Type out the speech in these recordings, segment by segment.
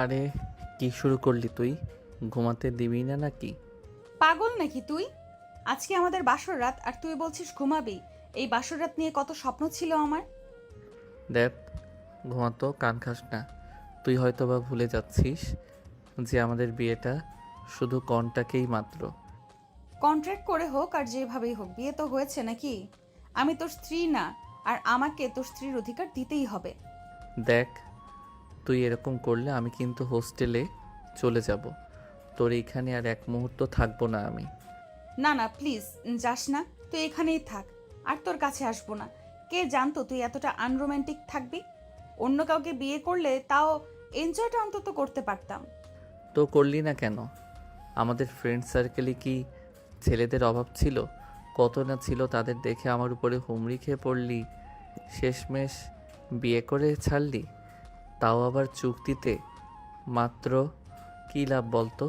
আরে কি শুরু করলি তুই? ঘুমাতে দিবি না নাকি? পাগল নাকি তুই? আজকে আমাদের বাসর রাত আর তুই বলছিস ঘুমাবি? এই বাসর রাত নিয়ে কত স্বপ্ন ছিল আমার। দেখ, ঘুমাতো কান খাস না। তুই হয়তো বা ভুলে যাচ্ছিস যে আমাদের বিয়েটা শুধু কনটাকেই মাত্র। কন্ট্রাক্ট করে হোক আর যেভাবেই হোক, বিয়ে তো হয়েছে নাকি? আমি তোর স্ত্রী না, আর আমাকে তোর স্ত্রীর অধিকার দিতেই হবে। দেখ, তুই এরকম করলে আমি কিন্তু হোস্টেলে চলে যাব। তোর এইখানে আর এক মুহূর্ত থাকবো না আমি। না না প্লিজ, যাস না। তুই এখানেই থাক, আর তোর কাছে আসবো না। কে জানতো তুই এতটা আনরোম্যান্টিক থাকবি? অন্য কাউকে বিয়ে করলে তাও এনজয়টা অন্তত করতে পারতাম। তো করলি না কেন? আমাদের ফ্রেন্ড সার্কেলে কি ছেলেদের অভাব ছিল? কত না ছিল, তাদের দেখে আমার উপরে হুমড়ি খেয়ে পড়লি। শেষমেশ বিয়ে করে ছাড়লি, তাও আবার চুক্তিতে। মাত্র কী লাভ বলতো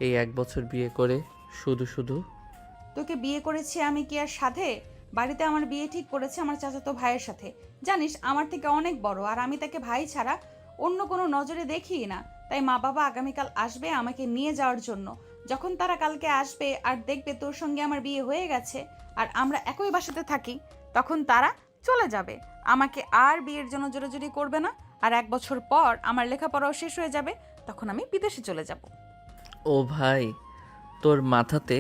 এই 1 বছর বিয়ে করে? শুধু শুধু। তোকে বিয়ে করেছি আমি কি আর সাধে? বাড়িতে আমার বিয়ে ঠিক করেছে আমার চাচাতো ভাইয়ের সাথে। জানিস আমার থেকে অনেক বড়, আর আমি তাকে ভাই ছাড়া অন্য কোনো নজরে দেখিই না। তাই মা বাবা আগামীকাল আসবে আমাকে নিয়ে যাওয়ার জন্য। যখন তারা কালকে আসবে আর দেখবে তোর সঙ্গে আমার বিয়ে হয়ে গেছে আর আমরা একই বাসাতে থাকি, তখন তারা চলে যাবে। আমাকে আর বিয়ের জন্য জোরাজুরি করবে না। আর 1 বছর পর আমার লেখাপড়াও শেষ হয়ে যাবে, তখন আমি বিদেশে চলে যাব। ও ভাই, তোর মাথাতে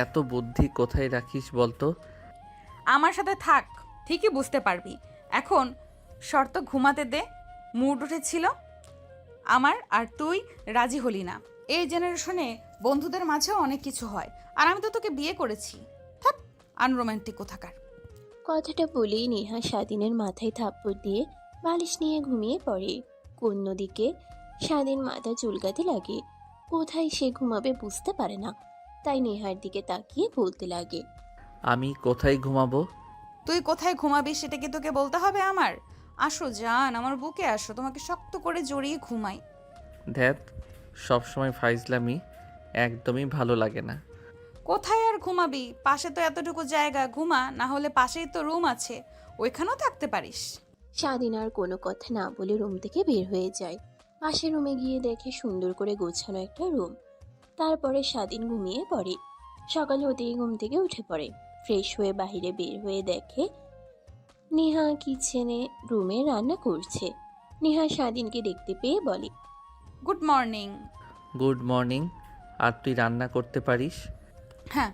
এত বুদ্ধি কোথায় রাখিস বলতো? আমার সাথে থাক, ঠিকই বুঝতে পারবি। এখন শর্ত ঘুমাতে দে। মুড উঠেছিল আমার, আর তুই রাজি হলি না। এই জেনারেশনে বন্ধুদের মাঝেও অনেক কিছু হয়, আর আমি তো তোকে বিয়ে করেছি। থাক, আনরোম্যান্টিক কোথাকার। কথাটা বলেই নেহা স্বাধীনের মাথায় থাপ্পড় দিয়ে বালিশ নিয়ে ঘুমিয়ে পড়ে। অন্যদিকে স্বাধীন মাথা চুলকাতে লাগে। কোথায় সে ঘুমাবে বুঝতে পারে না, তাই নেহার দিকে তাকিয়ে বলতে লাগে। আমি কোথায় ঘুমাবো? তুই কোথায় ঘুমাবি সেটা কি তোকে বলতে হবে আমার? আসো জান, আমার বুকে আসো, তোমাকে শক্ত করে জড়িয়ে ঘুমাই। ধ্যাত, সবসময় ফাইজলামি একদমই ভালো লাগে না। কোথায় আর ঘুমাবি? পাশে তো এতটুকু জায়গা, ঘুমা। না হলে পাশেই তো রুম আছে, ওইখানেও থাকতে পারিস। স্বাধীন আর কোনো কথা না বলে রুম থেকে বের হয়ে যায়। পাশের রুমে গিয়ে দেখে সুন্দর করে গোছানো একটা রুম। তারপরে স্বাধীন ঘুমিয়ে পড়ে। সকাল হতেই ঘুম থেকে উঠে পড়ে। ফ্রেশ হয়ে বাইরে বের হয়ে দেখে নেহা কিচেনে রুমে রান্না করছে। নেহা স্বাধীনকে দেখতে পেয়ে বলে, গুড মর্নিং। Good morning. আর তুই রান্না করতে পারিস? হ্যাঁ,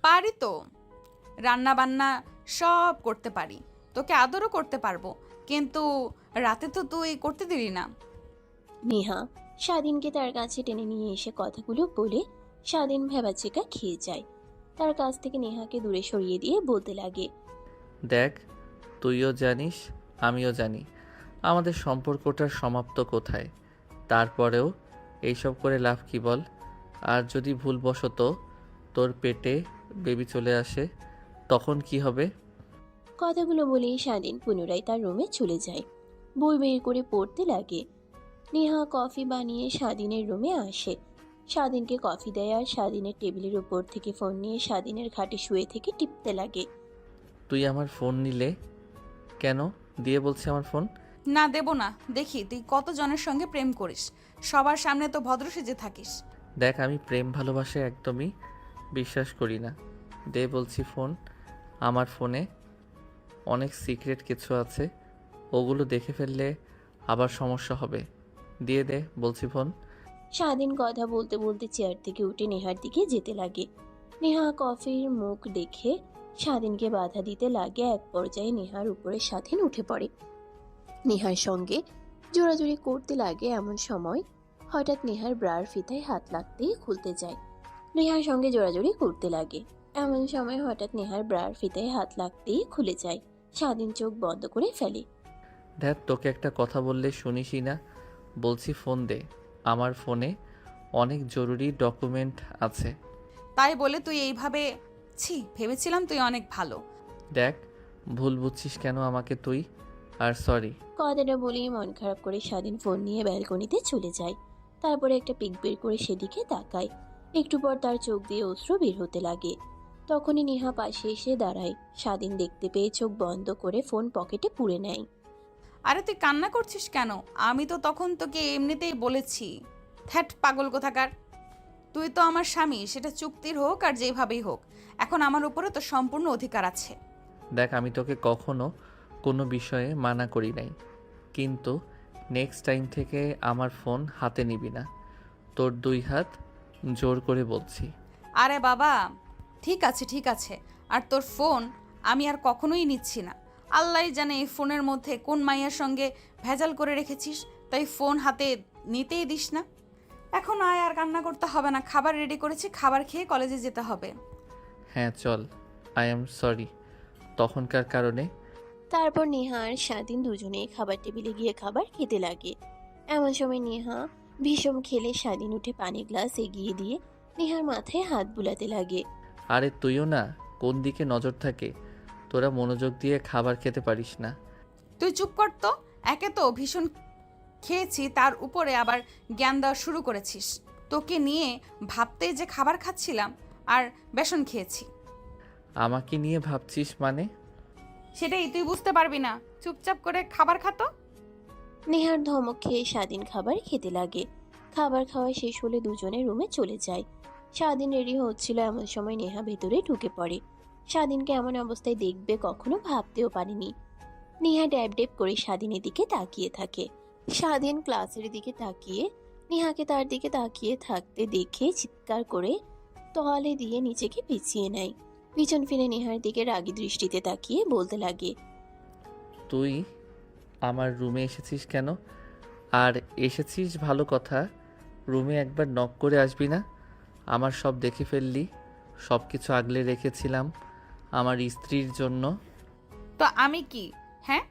পারি তো। রান্না বান্না সব করতে পারি, তোকে আদরও করতে পারবো। কিন্তু রাতে তো তুই করতে দিলি না। নেহা স্বাধীনকে তার কাছে টেনে নিয়ে এসে কথাগুলো বলে স্বাধীন ভেবাচেকা খেয়ে যায়। তার কাছ থেকে নেহাকে দূরে সরিয়ে দিয়ে বলতে লাগে, দেখ, তুইও জানিস আমিও জানি আমাদের সম্পর্কটার সমাপ্ত কোথায়। তারপরেও এইসব করে লাভ কি বল? আর যদি ভুলবশত তোর পেটে বেবি চলে আসে, তখন কি হবে? কথাগুলো বলেই স্বাধীন পুনরায় তার রুমে চলে যায়। বই বের করে পড়তে লাগে। নেহা কফি বানিয়ে স্বাধীনের রুমে আসে। স্বাধীনকে কফি দেয় আর স্বাধীনের টেবিলের উপর থেকে ফোন নিয়ে স্বাধীনের খাটে শুয়ে থেকে টিপতে লাগে। তুই আমার ফোন নিলে কেন? দিয়ে বলছে আমার ফোন। না, দেব না। দেখি তুই কত জনের সঙ্গে প্রেম করিস, সবার সামনে তো ভদ্র সেজে থাকিস। দেখ, আমি প্রেম ভালোবাসা একদমই বিশ্বাস করি না। দে বলছি ফোন। আমার ফোনে অনেক সিক্রেট কিছু আছে, ওগুলো দেখে ফেললে আবার সমস্যা হবে। দিয়ে দে বলছি ফোন। স্বাধীন কথা বলতে বলতে চেয়ার থেকে উঠে নেহার দিকে যেতে লাগে। নেহা কফির মুখ দেখে স্বাধীনকে বাধা দিতে লাগে। এক পর্যায়ে নেহার উপরে স্বাধীন উঠে পড়ে। নেহার সঙ্গে জোরাজুরি করতে লাগে। এমন সময় হঠাৎ নেহার ব্রার ফিতায় হাত লাগতেই খুলতে যায়। নেহার সঙ্গে জোরাজুরি করতে লাগে। এমন সময় হঠাৎ নেহার ব্রার ফিতায় হাত লাগতেই খুলে যায়। স্বাধীন চোখ বন্ধ করে ফেলে। দেখ, তোকে একটা কথা বললে শুনিসই না। বলছি ফোন দে। আমার ফোনে অনেক জরুরি ডকুমেন্ট আছে। তাই বলে তুই এইভাবে? ছি, ভেবেছিলাম তুই অনেক ভালো। দেখ, ভুল বুঝছিস কেন আমাকে তুই? আর সরি। কথাটা বলেই মন খারাপ করে স্বাধীন ফোন নিয়ে ব্যালকনিতে চলে যায়। তারপরে একটা পিক বের করে সেদিকে তাকায়। একটু পর তার চোখ দিয়ে অশ্রু বের হতে লাগে। তখনই নেহা পাশে এসে দাঁড়ায়। স্বাধীন দেখতে পেয়ে চোখ বন্ধ করে ফোন পকেটে পুরে নেয়। আরে তুই কান্না করছিস কেন? আমি তো তখন তোকে এমনিতেই বলেছি। থ্যাট পাগল কোথাকার। তুই তো আমার স্বামী, সেটা চুক্তির হোক আর যেভাবেই হোক। এখন আমার উপরে তো সম্পূর্ণ অধিকার আছে। দেখ, আমি তোকে কখনো কোনো বিষয়ে মানা করি নাই, কিন্তু নেক্সট টাইম থেকে আমার ফোন হাতে নিবি না। তোর 2 হাত জোর করে বলছি। আরে বাবা, ঠিক আছে ঠিক আছে। আর তোর ফোন আমি আর কখনোই নিচ্ছি না। আল্লাহই জানে এই ফোনের মধ্যে কোন মাইয়ার সঙ্গে ভেজাল করে রেখেছিস, তাই ফোন হাতে নিতেই দিস না। এখন আয়, আর কান্না করতে হবে না। খাবার রেডি করেছি, খাবার খেয়ে কলেজে যেতে হবে। হ্যাঁ চল। আই এম সরি তখনকার কারণে। তারপর নেহা আর স্বাধীন দুজনে খাবার টেবিলে গিয়ে খাবার খেতে লাগে। এমন সময় নেহা ভীষণ খেলে স্বাধীন উঠে পানি গ্লাস এগিয়ে দিয়ে নেহার মাথায় হাত বুলাতে লাগে। আরে তুইও না, কোন দিকে নজর থাকে? তোরা মনোযোগ দিয়ে খাবার খেতে পারিস না। তুই চুপ কর তো। একে তো ভীষণ খেয়েছি, তার উপরে আবার জ্ঞান দেওয়া শুরু করেছিস। তোকে নিয়ে ভাবতেই যে খাবার খাচ্ছিলাম আর বেসন খেয়েছি। আমাকে নিয়ে ভাবছিস মানে? সেটাই তুই বুঝতে পারবি না। চুপচাপ করে খাবার খাতো। নেহার ধমক খেয়ে স্বাধীন খাবার খেতে লাগে। খাবার খাওয়া শেষ হলে দুজনে রুমে চলে যায়। স্বাধীন রেডি হচ্ছিল, এমন সময় নেহা ভেতরে ঢুকে পড়ে। স্বাধীনকে এমন অবস্থায় দেখবে কখনো ভাবতেও পারেনি। নেহা ড্যাব ড্যাব করে স্বাধীনের দিকে তাকিয়ে থাকে। স্বাধীন ক্লাসের দিকে তাকিয়ে নেহাকে তার দিকে তাকিয়ে থাকতে দেখে চিৎকার করে তলে দিয়ে নিজেকে পিছিয়ে নেয়। পিছন ফিরে নেহার দিকে রাগী দৃষ্টিতে তাকিয়ে বলতে লাগে, তুই আমার রুমে এসেছিস কেন? আর এসেছিস ভালো কথা, রুমে একবার নক করে আসবি না? আমার সব দেখে ফেললি। সব কিছু আগলে রেখেছিলাম আমার স্ত্রীর জন্য। তো আমি কি? হ্যাঁ,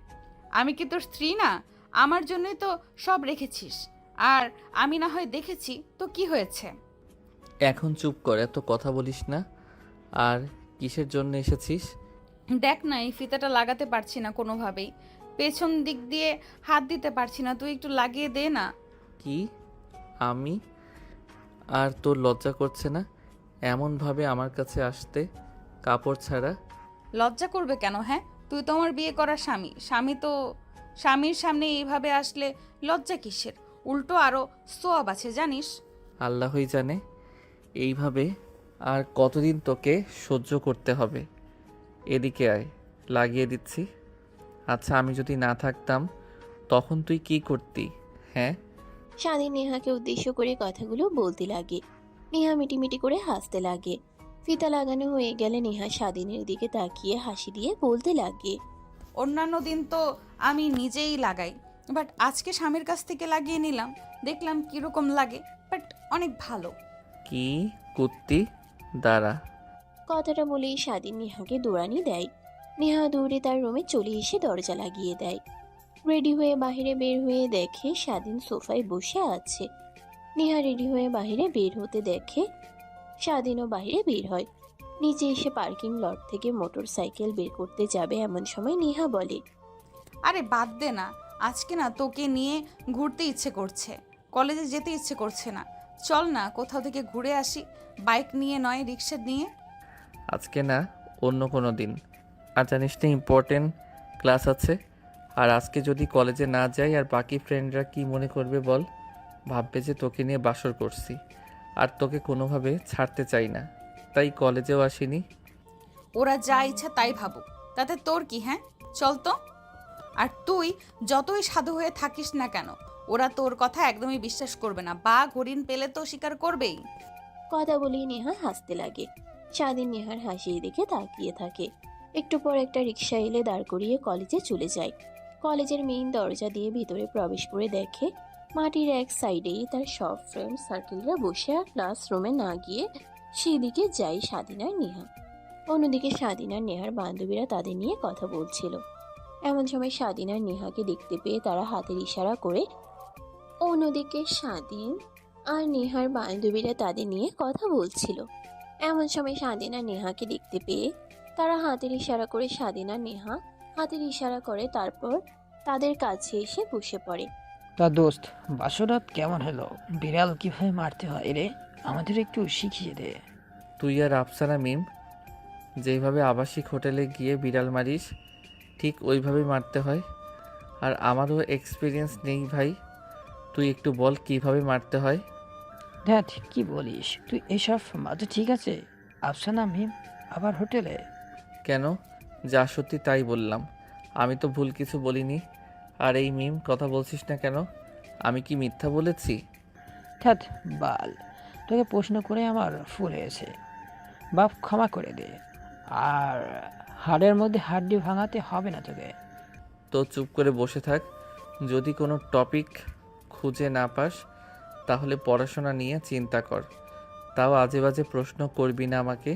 আমি কি তোর স্ত্রী না? আমার জন্যই তো সব রেখেছিস। আর আমি না হয় দেখেছি, তো কি হয়েছে? এখন চুপ কর, এত কথা বলিস না। আর কিসের জন্য এসেছিস? দেখ না, এই ফিতাটা লাগাতে পারছি না কোনোভাবেই। পেছন দিক দিয়ে হাত দিতে পারছি না, তুই একটু লাগিয়ে দে না। কি? আমি? আর তোর লজ্জা করছে না এমনভাবে আমার কাছে আসতে, কাপড় ছাড়া? লজ্জা করবে কেন? হ্যাঁ, তুই তো আমার বিয়ে করা স্বামী। স্বামীর সামনে এইভাবে আসলে লজ্জা কিসের? উল্টো আরো সোয়াব আছে, জানিস? আল্লাহই জানে এইভাবে আর কতদিন তোকে সহ্য করতে হবে। এদিকে আয়, লাগিয়ে দিচ্ছি। আচ্ছা, আমি যদি না থাকতাম তখন তুই কি করতি? হ্যাঁ? স্বাধীন নেহাকে উদ্দেশ্য করে কথাগুলো বলতে লাগে। নেহা মিটিমিটি করে হাসতে লাগে। ফিতা লাগানো হয়ে গেলে নেহা স্বাধীনের দিকে তাকিয়ে হাসি দিয়ে বলতে লাগে, অন্যান্য দিন তো আমি নিজেই লাগাই, বাট আজকে স্বামীর কাছ থেকে লাগিয়ে নিলাম, দেখলাম কীরকম লাগে। বাট অনেক ভালো। কি কুত্তি? দাঁড়া। কথাটা বলেই স্বাধীন নেহাকে দৌড়ানি দেয়। নেহা দৌড়ে তার রুমে চলে এসে দরজা লাগিয়ে দেয়। রেডি হয়ে বাইরে বের হয়ে দেখে স্বাধীন সোফায় বসে আছে। নেহা রেডি হয়ে বাইরে বের হতে দেখে স্বাধীনও বাইরে বের হয়। নিচে এসে পার্কিং লট থেকে মোটর সাইকেল বের করতে যাবে এমন সময় নেহা বলে, আরে বাদ দে না, আজকে না তোকে নিয়ে ঘুরতে ইচ্ছে করছে, কলেজে যেতে ইচ্ছে করছে না। চল না কোথাও থেকে ঘুরে আসি, বাইক নিয়ে নয় রিক্সা নিয়ে। আজকে না, অন্য কোনো দিন। আর জানিস না ইম্পর্টেন্ট ক্লাস আছে। আর আজকে যদি কলেজে না যাই আর বাকি ফ্রেন্ডরা কি মনে করবে বল? ভাববে যে তোকে নিয়ে বাসর করছি। আর তোকে কোনোভাবে ছাড়তে চাই না, তাই কলেজেও আসিনি। ওরা যা ইচ্ছা তাই ভাবুক, তাতে তোর কি? হ্যাঁ, চল তো। আর তুই যতই সাধু হয়ে থাকিস না কেন, ওরা তোর কথা একদমই বিশ্বাস করবে না। বাঘ হরিণ পেলে তো স্বীকার করবেই। কথা বলেই নেহা হাসতে লাগে। স্বাধীন নেহার হাসির দিকে তাকিয়ে থাকে। একটু পর একটা রিক্সা এলে দাঁড় করিয়ে কলেজে চলে যায়। কলেজের মেইন দরজা দিয়ে ভিতরে প্রবেশ করে দেখে মাটির এক সাইডেই তার সব ফ্রেন্ড সার্কেলরা বসে, আর ক্লাসরুমে না গিয়ে সেদিকে যায় স্বাধীন আর নেহা। অন্যদিকে স্বাধীন আর নেহার বান্ধবীরা তাদের নিয়ে কথা বলছিল। এমন সময় স্বাধীন আর নেহাকে দেখতে পেয়ে তারা হাতের ইশারা করে, অন্যদিকে স্বাধীন আর নেহার বান্ধবীরা তাদের নিয়ে কথা বলছিল। এমন সময় স্বাধীন আর নেহাকে দেখতে পেয়ে তারা হাতের ইশারা করে, স্বাধীন আর নেহা হাতের ইশারা করে, তারপর তাদের কাছে এসে বসে পড়ে। তা দোস্ত, বাসরাত কেমন হলো? বিড়াল কিভাবে মারতে হয় রে? আমাদের একটু শিখিয়ে দে। তুই আর আফসানা মিম যেইভাবে আবাসিক হোটেলে গিয়ে বিড়াল মারিস, ঠিক ওইভাবেই মারতে হয়। আর আমারও এক্সপিরিয়েন্স নেই ভাই। তুই একটু বল কিভাবে মারতে হয়। ধ্যাত কি বলিস তুই, এসব মাঝে ঠিক আছে? আফসানা মিম আবার হোটেলে? কেন? যা সত্যি তাই বললাম। আমি তো ভুল কিছু বলিনি। আর এই মিম কথা বলছিস না কেন? আমি কি মিথ্যা বলেছি? ধ্যাত বাল, তোকে প্রশ্ন করে আমার ফুল হয়েছে। বাপ ক্ষমা করে দে। আর হাড়ের মধ্যে হাড্ডি ভাঙাতে হবে না তোকে। তো চুপ করে বসে থাক। যদি কোনো টপিক খুঁজে না পাস তাহলে পড়াশোনা নিয়ে চিন্তা কর। তাও আজে বাজে প্রশ্ন করবি না আমাকে।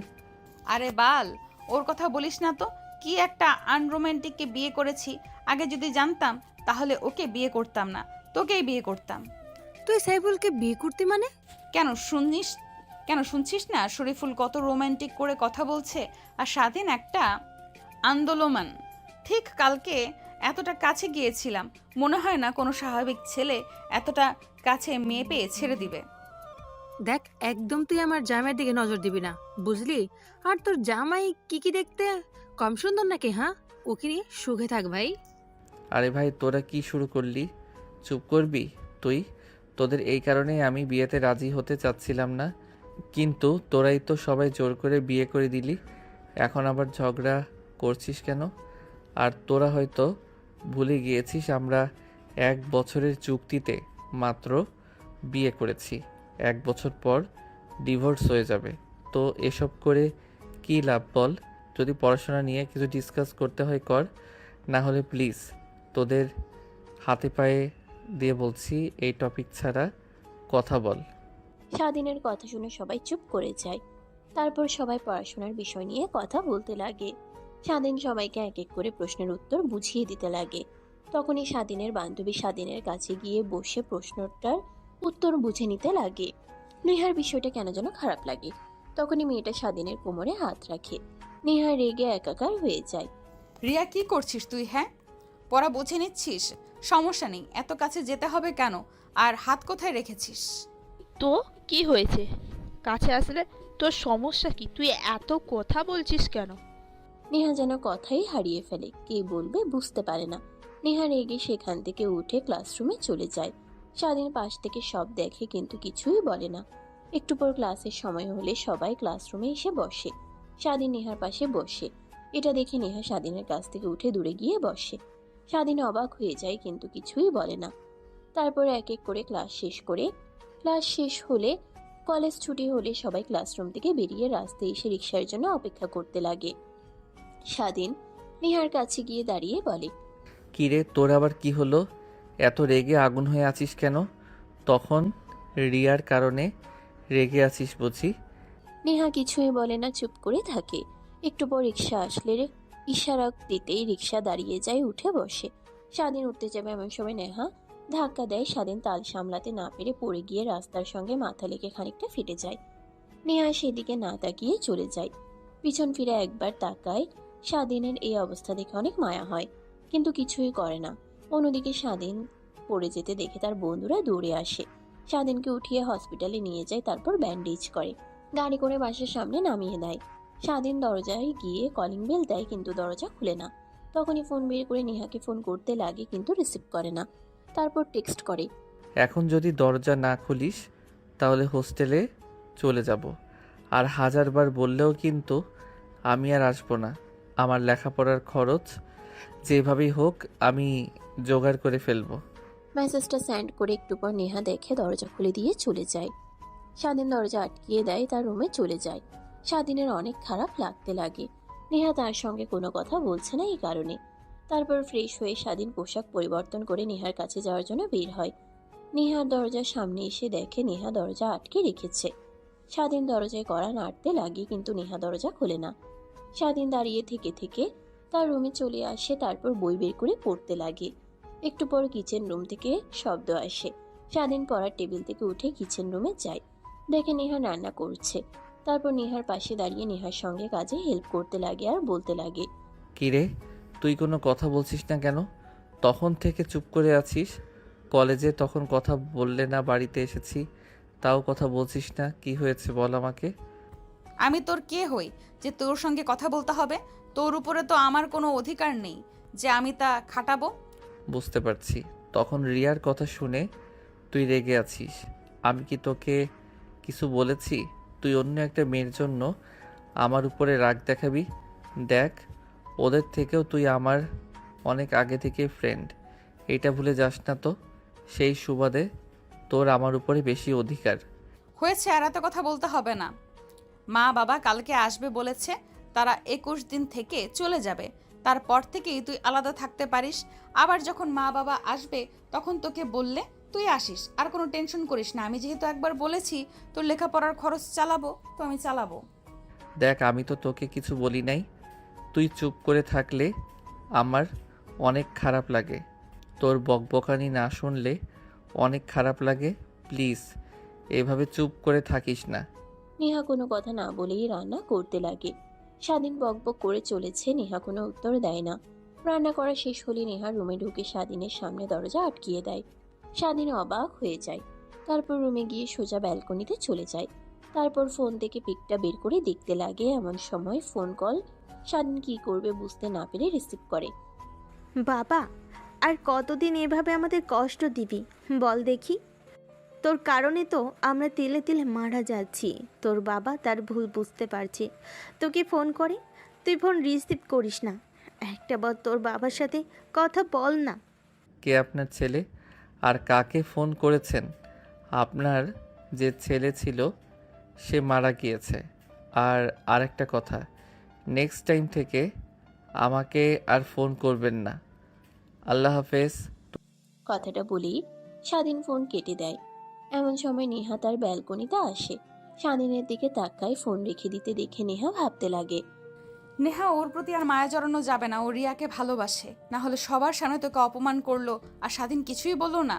আরে বাল, ওর কথা বলিস না তো। কি একটা আনরোম্যান্টিককে বিয়ে করেছি। আগে যদি জানতাম তাহলে ওকে বিয়ে করতাম না, তোকেই বিয়ে করতাম। তুই সাইফুলকে বিয়ে করতে মানে? কেন শুনছিস না শরীফুল কত রোমান্টিক করে কথা বলছে? আর স্বাধীন একটা আন্দোলন। ঠিক কালকে এতটা কাছে গিয়েছিলাম, মনে হয় না কোনো স্বাভাবিক ছেলে এতটা কাছে মেয়ে পেয়ে ছেড়ে দিবে। দেখ, একদম তুই আমার জামাইয়ের দিকে নজর দিবি না, বুঝলি? আর তোর জামাই কি দেখতে কম সুন্দর নাকি? হ্যাঁ, ওকে নিয়ে সুখে থাক ভাই। আরে ভাই তোরা কি শুরু করলি? চুপ করবি তুই? তোদের এই কারণেই আমি বিয়েতে রাজি হতে চাচ্ছিলাম না, কিন্তু তোরাই তো সবাই জোর করে বিয়ে করে দিলি। এখন আবার ঝগড়া করছিস কেন? আর তোরা হয়তো ভুলে গিয়েছিস আমরা 1 বছরের চুক্তিতে মাত্র বিয়ে করেছি। 1 বছর পর ডিভোর্স হয়ে যাবে। তো এসব করে কী লাভ বল? যদি পড়াশোনা নিয়ে কিছু ডিসকাস করতে হয় কর, না হলে প্লিজ তোদের হাতে পায়ে দিয়ে বলছি এই টপিক ছাড়া কথা বল। স্বাধীনের কথা শুনে সবাই চুপ করে যায়। তারপর সবাই পড়াশোনার বিষয় নিয়ে কথা বলতে লাগে। স্বাধীন সবাইকে এক এক করে প্রশ্নের উত্তর বুঝিয়ে দিতে লাগে। তখনই স্বাধীনের বান্ধবী স্বাধীনের কাছে গিয়ে বসে প্রশ্নটার উত্তর বুঝে নিতে লাগে। নেহার বিষয়টা কেন যেন খারাপ লাগে। তখনই মেয়েটা স্বাধীনের কোমরে হাত রাখে। নেহা রেগে একাকার হয়ে যায়। রিয়া, কি করছিস তুই? হ্যাঁ, পড়া বুঝে নিচ্ছিস? সমস্যা নেই, এত কাছে যেতে হবে কেন? আর হাত কোথায় রেখেছিস? তো কি হয়েছে? কাছে আসলে তোর সমস্যা কি? তুই এত কথা বলছিস কেন? নেহা যেন কথাই হারিয়ে ফেলে, কে বলবে বুঝতে পারে না। নেহা রেগে সেখান থেকে উঠে ক্লাসরুমে চলে যায়। স্বাধীন পাশ থেকে সব দেখে কিন্তু কিছুই বলে না। একটু পর ক্লাসের সময় হলে সবাই ক্লাসরুমে এসে বসে। স্বাধীন নেহার পাশে বসে। এটা দেখে নেহা স্বাধীনের কাছ থেকে উঠে দূরে গিয়ে বসে। স্বাধীন অবাক হয়ে যায় কিন্তু কিছুই বলে না। তারপর এক এক করে ক্লাস শেষ হলে কলেজ ছুটি হলে সবাই ক্লাসরুম থেকে বেরিয়ে রাস্তায় এসে রিক্সার জন্য অপেক্ষা করতে লাগে। স্বাধীন নেহার কাছে গিয়ে দাঁড়িয়ে বলে, কিরে তোর আবার কি হলো? এত রেগে আগুন হয়ে আছিস কেন? তখন রিয়ার কারণে রেগে আছিস বুঝি? নেহা কিছুই বলে না, চুপ করে থাকে। একটু পর রিক্সা আসলে ইশারা দিতেই রিক্সা দাঁড়িয়ে যায়, উঠে বসে। স্বাধীন উঠতে যাবে এমন সময় নেহা ধাক্কা দেয়। স্বাধীন তাল সামলাতে না পেরে পড়ে গিয়ে রাস্তার সঙ্গে মাথা লেগে খানিকটা ফেটে যায়। নেহা সেদিকে না তাকিয়ে চলে যায়। পিছন ফিরে একবার তাকায়। স্বাধীনের এই অবস্থা দেখে অনেক মায়া হয়, কিন্তু কিছুই করে না। অন্যদিকে স্বাধীন পড়ে যেতে দেখে তার বন্ধুরা দৌড়ে আসে। স্বাধীনকে উঠিয়ে হসপিটালে নিয়ে যায়, তারপর ব্যান্ডেজ করে গাড়ি করে বাসের সামনে নামিয়ে দেয়। স্বাধীন দরজায় গিয়ে কলিং বেল দেয়, কিন্তু দরজা খুলে না। তখনই ফোন বের করে নেহাকে ফোন করতে লাগে, কিন্তু রিসিভ করে না। তারপর টেক্সট করে, এখন যদি দরজা না খুলিস তাহলে হোস্টেলে চলে যাব। আর 1000বার বললেও কিন্তু আমি আর আসবো না। আমার লেখাপড়ার খরচ যেভাবেই হোক আমি জোগাড় করে ফেলবো। মেসেজটা সেন্ড করে একটু পর নেহা দেখে দরজা খুলে দিয়ে চলে যায়। স্বাধীন দরজা আটকিয়ে দেয়, তার রুমে চলে যায়। স্বাধীনের অনেক খারাপ লাগতে লাগে। নেহা তার সঙ্গে কোনো কথা বলছে না এই কারণে। তারপর ফ্রেশ হয়ে স্বাধীন পোশাক পরিবর্তন করে নেহার কাছে যাওয়ার জন্য বের হয়। নেহার দরজার সামনে এসে দেখে নেহা দরজা আটকে রেখেছে। স্বাধীন দরজায় কড়া নাড়তে লাগে, কিন্তু নেহা দরজা খোলে না। স্বাধীন দাঁড়িয়ে থেকে থেকে তার রুমে চলে আসে, তারপর বই বের করে পড়তে লাগে। একটু পর কিচেন রুম থেকে শব্দ আসে। স্বাধীন পড়ার টেবিল থেকে উঠে কিচেন রুমে যায়, দেখে নেহা রান্না করছে। তারপর নেহার পাশে দাঁড়িয়ে নেহার সঙ্গে কাজে হেল্প করতে লাগে আর বলতে লাগে, কিরে তুই কোনো কথা বলছিস না কেন? তখন থেকে চুপ করে আছিস। কলেজে তখন কথা বললে না, বাড়িতে এসেছি তাও কথা বলছিস না, কি হয়েছে বল আমাকে। আমি তোর কে হই যে তোর সঙ্গে কথা বলতে হবে? তোর উপরে তো আমার কোনো অধিকার নেই যে আমি তা খাটাবো। বুঝতে পারছি। তখন রিয়ার কথা শুনে তুই রেগে আছিস। আমি কি তোকে কিছু বলেছি? তুই অন্য একটা মেয়ের জন্য আমার উপরে রাগ দেখাবি? দেখ, ওদের থেকেও তুই আমার অনেক আগে থেকে ফ্রেন্ড, এইটা ভুলে যাস না তো। সেই সুবাদে তোর আমার উপরে বেশি অধিকার। হয়েছে, আর এত কথা বলতে হবে না। মা বাবা কালকে আসবে বলেছে, তারা 21 দিন থেকে চলে যাবে। তারপর থেকেই তুই আলাদা থাকতে পারিস। আবার যখন মা বাবা আসবে তখন তোকে বললে তুই আসিস, আর কোনো টেনশন করিস না। আমি যেহেতু একবার বলেছি তোর লেখাপড়ার খরচ চালাবো, তো আমি চালাবো। দেখ, আমি তো তোকে কিছু বলি নাই। তুই চুপ করে থাকলে আমার অনেক খারাপ লাগে। তোর বকবকানি না শুনলে অনেক খারাপ লাগে। প্লিজ এভাবে চুপ করে থাকিস না। নেহা কোনো কথা না বলেই রান্না করতে লাগে। স্বাধীন বকবক করে চলেছে, নেহা কোনো উত্তর দেয় না। রান্না করা শেষ হলে নেহা রুমে ঢুকে স্বাধীনের সামনে দরজা আটকিয়ে দেয়। স্বাধীন অবাক হয়ে যায়। তারপর রুমে গিয়ে সোজা ব্যালকনিতে চলে যায়। তারপর ফোন থেকে পিকটা বের করে দেখতে লাগে। এমন সময় ফোন কল। স্বাধীন কি করবে বুঝতে না পেরে রিসিভ করে। বাবা, আর কতদিন এভাবে আমাদের কষ্ট দিবি বল দেখি? তোর কারণে তো আমরা তিলে তিলে মারা যাচ্ছি। তোর বাবা তার ভুল বুঝতে পারছে, তোকে ফোন করে, তুই ফোন রিসিভ করিস না। একটা বার তোর বাবার সাথে কথা বল না। কে আপনার ছেলে আর কাকে ফোন করেছেন? আপনার যে ছেলে ছিল সে মারা গিয়েছে। আর আরেকটা কথা, নেক্সট টাইম থেকে আমাকে আর ফোন করবেন না। আল্লাহ হাফেজ। কথাটা বলেই স্বাধীন ফোন কেটে দেয়। এমন সময় নেহা তার ব্যালকনিতে আসে। স্বাধীনের দিকে তাকায়। ফোন রেখে দিতে দেখে নেহা ভাবতে লাগে। নেহা, ওর প্রতি আর মায়া জড়ানো যাবে না। ও রিয়াকে ভালোবাসে, না হলে সবার সামনে তোকে অপমান করলো আর স্বাধীন কিছুই বললো না।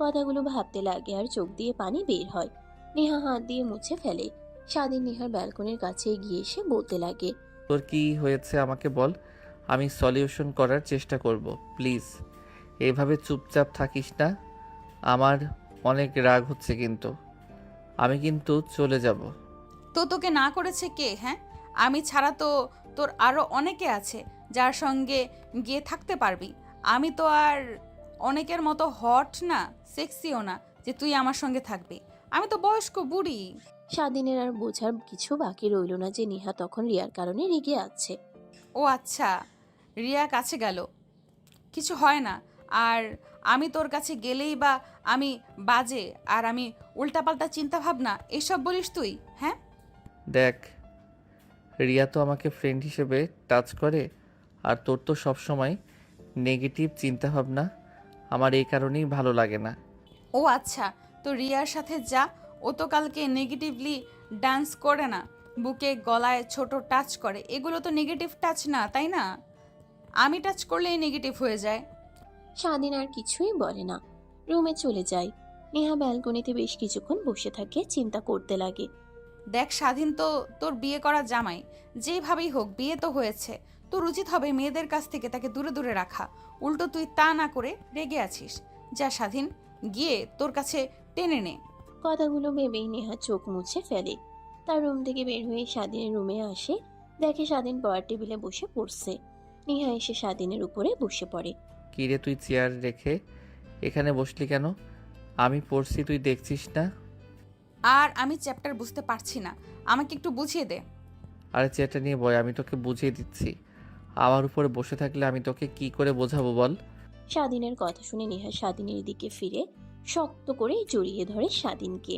কথাগুলো ভাবতে লাগে আর চোখ দিয়ে পানি বের হয়। নেহা হাত দিয়ে মুছে ফেলে। স্বাধীন নেহার ব্যালকনির কাছে এগিয়ে এসে বলতে লাগে। তোর কি হয়েছে আমাকে বল, আমি সলিউশন করার চেষ্টা করব। প্লিজ এভাবে চুপচাপ থাকিস না। আমার অনেক রাগ হচ্ছে, কিন্তু আমি কিন্তু চলে যাব। তো তোকে না করেছে কে? হ্যাঁ, আমি ছাড়া তো তোর আরো অনেকে আছে যার সঙ্গে গিয়ে থাকতে পারবি। আমি তো আর অনেকের মতো হট না, সেক্সিও না যে তুই আমার সঙ্গে থাকবি। আমি তো বয়স্ক বুড়ি। স্বাধীনের আর বোঝার কিছু বাকি রইল না যে নেহা তখন রিয়ার কারণে রেগে আছে। ও আচ্ছা, রিয়া কাছে গেল, কিছু হয় না। আর আমি তোর কাছে গেলেই বা আমি বাজে আর আমি উল্টাপাল্টা চিন্তা ভাবনা এসব বলিস তুই? হ্যাঁ, দেখ, রিয়া তো আমাকে ফ্রেন্ড হিসেবে টাচ করে, আর তোর তো সবসময় নেগেটিভ চিন্তাভাবনা। আমার এই কারণেই ভালো লাগে না। ও আচ্ছা, তো রিয়ার সাথে যা। ও তো কালকে নেগেটিভলি ডান্স করে না, বুকে গলায় ছোট টাচ করে, এগুলো তো নেগেটিভ টাচ না, তাই না? আমি টাচ করলেই নেগেটিভ হয়ে যায়। স্বাধীন আর কিছুই বলে না, রুমে চলে যায়। নেহা ব্যালকনিতে বেশ কিছুক্ষণ বসে থাকে, চিন্তা করতে লাগে। দেখ স্বাধীন, তো তোর বিয়ে করা জামাই, যেভাবেই হোক বিয়ে তো হয়েছে। তোর উচিত হবে মেয়েদের কাছ থেকে তাকে দূরে দূরে রাখা। উল্টো তুই তা না করে রেগে আছিস। যা স্বাধীন, গিয়ে তোর কাছে টেনে নে। কথাগুলো ভেবেই নেহা চোখ মুছে ফেলে। তার রুম থেকে বের হয়ে স্বাধীনের রুমে আসে। দেখে স্বাধীন পড়ার টেবিলে বসে পড়ছে। নেহা এসে স্বাধীনের উপরে বসে পড়ে। কি রে, তুই চেয়ার রেখে এখানে বসলি কেন? আমি পড়ছি, তুই দেখছিস না? আর আমি চ্যাপ্টার বুঝতে পারছি না, আমাকে একটু বুঝিয়ে দে। আরে চেয়ারটা নিয়ে বয়, আমি তোকে বুঝিয়ে দিচ্ছি। আমার উপরে বসে থাকলে আমি তোকে কি করে বোঝাবো বল? স্বাধীনের কথা শুনে নেহা স্বাধীনের দিকে ফিরে শক্ত করে জড়িয়ে ধরে স্বাধীনকে।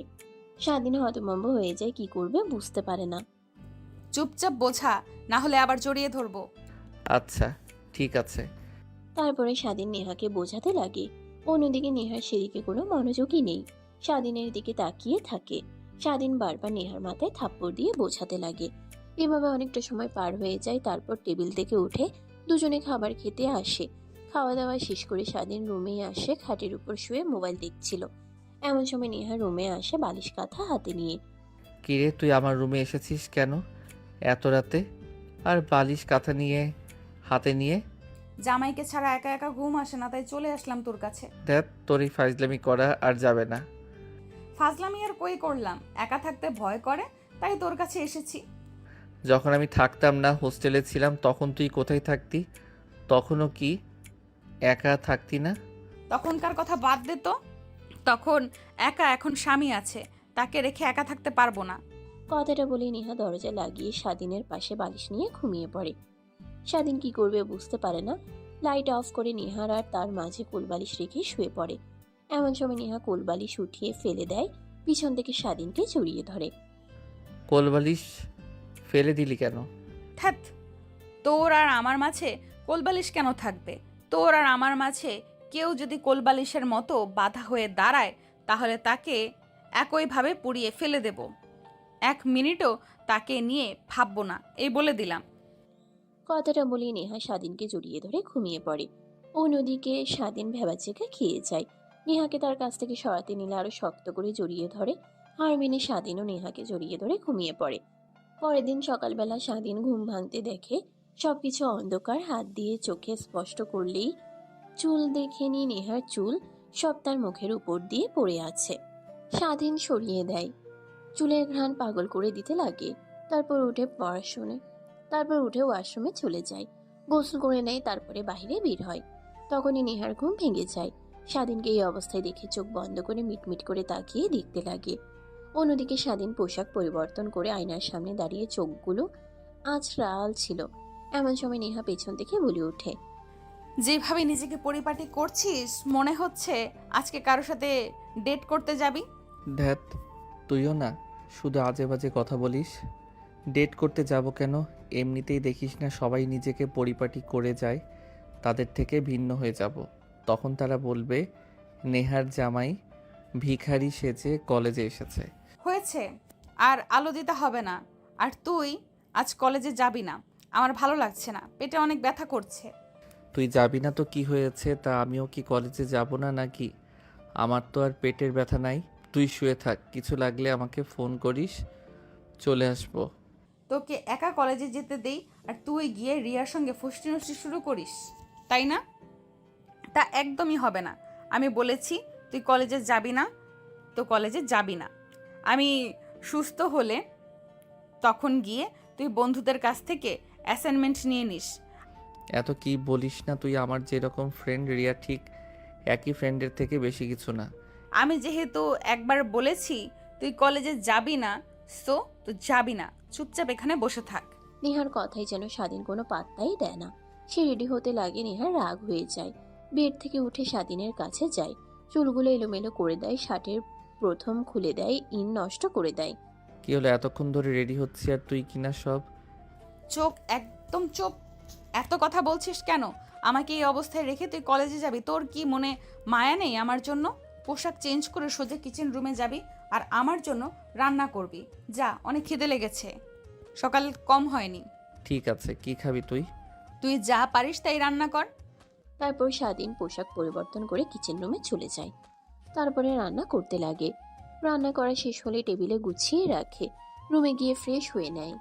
স্বাধীন হতভম্ব হয়ে যায়, কি করবে বুঝতে পারে না। চুপচাপ বোঝা, না হলে আবার জড়িয়ে ধরবো। আচ্ছা ঠিক আছে। তারপরে স্বাধীন নেহাকে বোঝাতে লাগে। অন্যদিকে নেহার সেদিকে কোনো মনোযোগই নেই, স্বাধীনের দিকে তাকিয়ে থাকে। স্বাধীন বারবার নেহার মাথায় থাপ্পড় দিয়ে বোঝাতে লাগে। এভাবে অনেকটা সময় পার হয়ে যায়। তারপর টেবিল থেকে উঠে দুজনে খাবার খেতে আসে। খাওয়া দাওয়া শেষ করে স্বাধীন রুমে আসে, খাটের উপর শুয়ে মোবাইল দেখছিল। এমন সময় নেহা রুমে আসে বালিশ কাঁথা হাতে নিয়ে। কি রে, তুই আমার রুমে এসেছিস কেন এত রাতে, আর বালিশ কাঁথা নিয়ে হাতে নিয়ে? জামাইকে ছাড়া একা একা ঘুম আসে না, তাই চলে আসলাম তোর কাছে। দেখ, তোর এই ফাইজলামি করা আর যাবে না। ফাজলামি আর কই করলাম, একা থাকতে ভয় করে তাই তোর কাছে এসেছি। যখন আমি থাকতাম না, হোস্টেলে ছিলাম, তখন তুই কোথায় থাকতি? তখনও কি একা থাকতি না? তখনকার কথা বাদ দে তো। তখন একা, এখন স্বামী আছে, তাকে রেখে একা থাকতে পারবো না। কথাটা বলে নেহা দরজা লাগিয়ে স্বাধীনের পাশে বালিশ নিয়ে ঘুমিয়ে পড়ে। স্বাধীন কি করবে বুঝতে পারে না। লাইট অফ করে নেহার আর তার মাঝে কোলবালিশ রেখে শুয়ে পড়ে। এমন সময় নেহা কোলবালিশ উঠিয়ে ফেলে দেয়, পিছন থেকে স্বাধীনকে জড়িয়ে ধরে। কোলবালিশ ফেলে দিলি কেন? ধ্যাৎ, তোর আর আমার মাঝে কোলবালিশ কেন থাকবে? তোর আর আমার মাঝে কেউ যদি কোলবালিশের মতো বাধা হয়ে দাঁড়ায়, তাহলে তাকে একইভাবে পুড়িয়ে ফেলে দেব। 1 মিনিটও তাকে নিয়ে ভাববো না, এই বলে দিলাম। কথাটা বলে নেহা স্বাধীনকে জড়িয়ে ধরে ঘুমিয়ে পড়ে। অন্যদিকে স্বাধীন ভেবাচেকা খেয়ে যায়। নেহাকে তার কাছ থেকে সরাতে নিলে আরো শক্ত করে জড়িয়ে ধরে। হার মেনে স্বাধীনও নেহাকে জড়িয়ে ধরে ঘুমিয়ে পড়ে। পরের দিন সকালবেলা স্বাধীন ঘুম ভাঙতে দেখে সবকিছু অন্ধকার। হাত দিয়ে চোখে স্পষ্ট করলেই চুল দেখে নি নেহার চুল সব তার মুখের উপর দিয়ে পড়ে আছে। স্বাধীন সরিয়ে দেয়, চুলের ঘ্রাণ পাগল করে দিতে লাগে। তারপর উঠে ওয়াশরুমে চলে যায়, গোসল করে নেয়, তারপরে বাইরে বের হয়। তখনই নেহার ঘুম ভেঙে যায়। স্বাধীনকে এই অবস্থায় দেখে চোখ বন্ধ করে মিটমিট করে তাকিয়ে দেখতে লাগে। অন্যদিকে স্বাধীন পোশাক পরিবর্তন করে আয়নার সামনে দাঁড়িয়ে চোখগুলো আঁচড়াল ছিল। এমন সময় নেহা পেছন থেকে বলে ওঠে, যেভাবে নিজেকে পরিপাটি করছিস, মনে হচ্ছে আজকে কারোর সাথে ডেট করতে যাবি। ধ্যাত, তুইও না শুধু আজে বাজে কথা বলিস। ডেট করতে যাব কেন? এমনিতেই দেখিস না সবাই নিজেকে পরিপাটি করে যায়, তাদের থেকে ভিন্ন হয়ে যাব। তখন তারা বলবে নেহার জামাই ভিখারি সেজে কলেজে এসেছে। হয়েছে, আর আলো দিতে হবে না। আর তুই আজ কলেজে যাবি না, আমার ভালো লাগছে না, পেটে অনেক ব্যথা করছে। তুই যাবি না তো কি হয়েছে? তা আমিও কি কলেজে যাব না নাকি? আমার তো আর পেটের ব্যথা নাই। তুই শুয়ে থাক, কিছু লাগলে আমাকে ফোন করিস, চলে আসবো। তোকে একা কলেজে যেতে দেই আর তুই গিয়ে রিয়ার সঙ্গে ফুষ্টি নষ্টি শুরু করিস, তাই না? তা একদমই হবে না। আমি বলেছি তুই কলেজে যাবি না, তো কলেজে যাবি না। আমি সুস্থ হলে তখন গিয়ে তুই বন্ধুদের কাছ থেকে অ্যাসাইনমেন্ট নিয়ে নিস। এত কি বলিস না তুই? আমার যেরকম ফ্রেন্ড রিয়া ঠিক একই ফ্রেন্ডের থেকে বেশি কিছু না। আমি যেহেতু একবার বলেছি তুই কলেজে যাবি না, সো তুই যাবি না, চুপচাপ এখানে বসে থাক। নেহার কথাই যেন স্বাধীন কোনো পাত্তাই দেয় না। সে রেডি হতে লাগে, নেহার রাগ হয়ে যায়। বেড থেকে উঠে স্বাধীনের কাছে যায়, চুলগুলো এলোমেলো করে দেয়, শার্টের প্রথম খুলে দেয়, ইন নষ্ট করে দেয়। কি হলো, এতক্ষণ ধরে রেডি হচ্ছি আর তুই কিনা সব? চোখ একদম চোপ। এত কথা বলছিস কেন? আমাকে এই অবস্থায় রেখে তুই কলেজে যাবি? তোর কি মনে মায়া নেই আমার জন্য? পোশাক চেঞ্জ করে সোজা কিচেন রুমে যাবি আর আমার জন্য রান্না করবি। যা, অনেক খিদে লেগেছে, সকাল কম হয়নি। ঠিক আছে, কি খাবি তুই? তুই যা পারিস তাই রান্না কর। তারপর স্বাধীন পোশাক পরিবর্তন করে কিচেন রুমে চলে যায়। তারপরে রান্না করতে লাগে। রান্না করা শেষ হলে টেবিলে গুছিয়ে রাখে, রুমে গিয়ে ফ্রেশ হয়ে নেয়।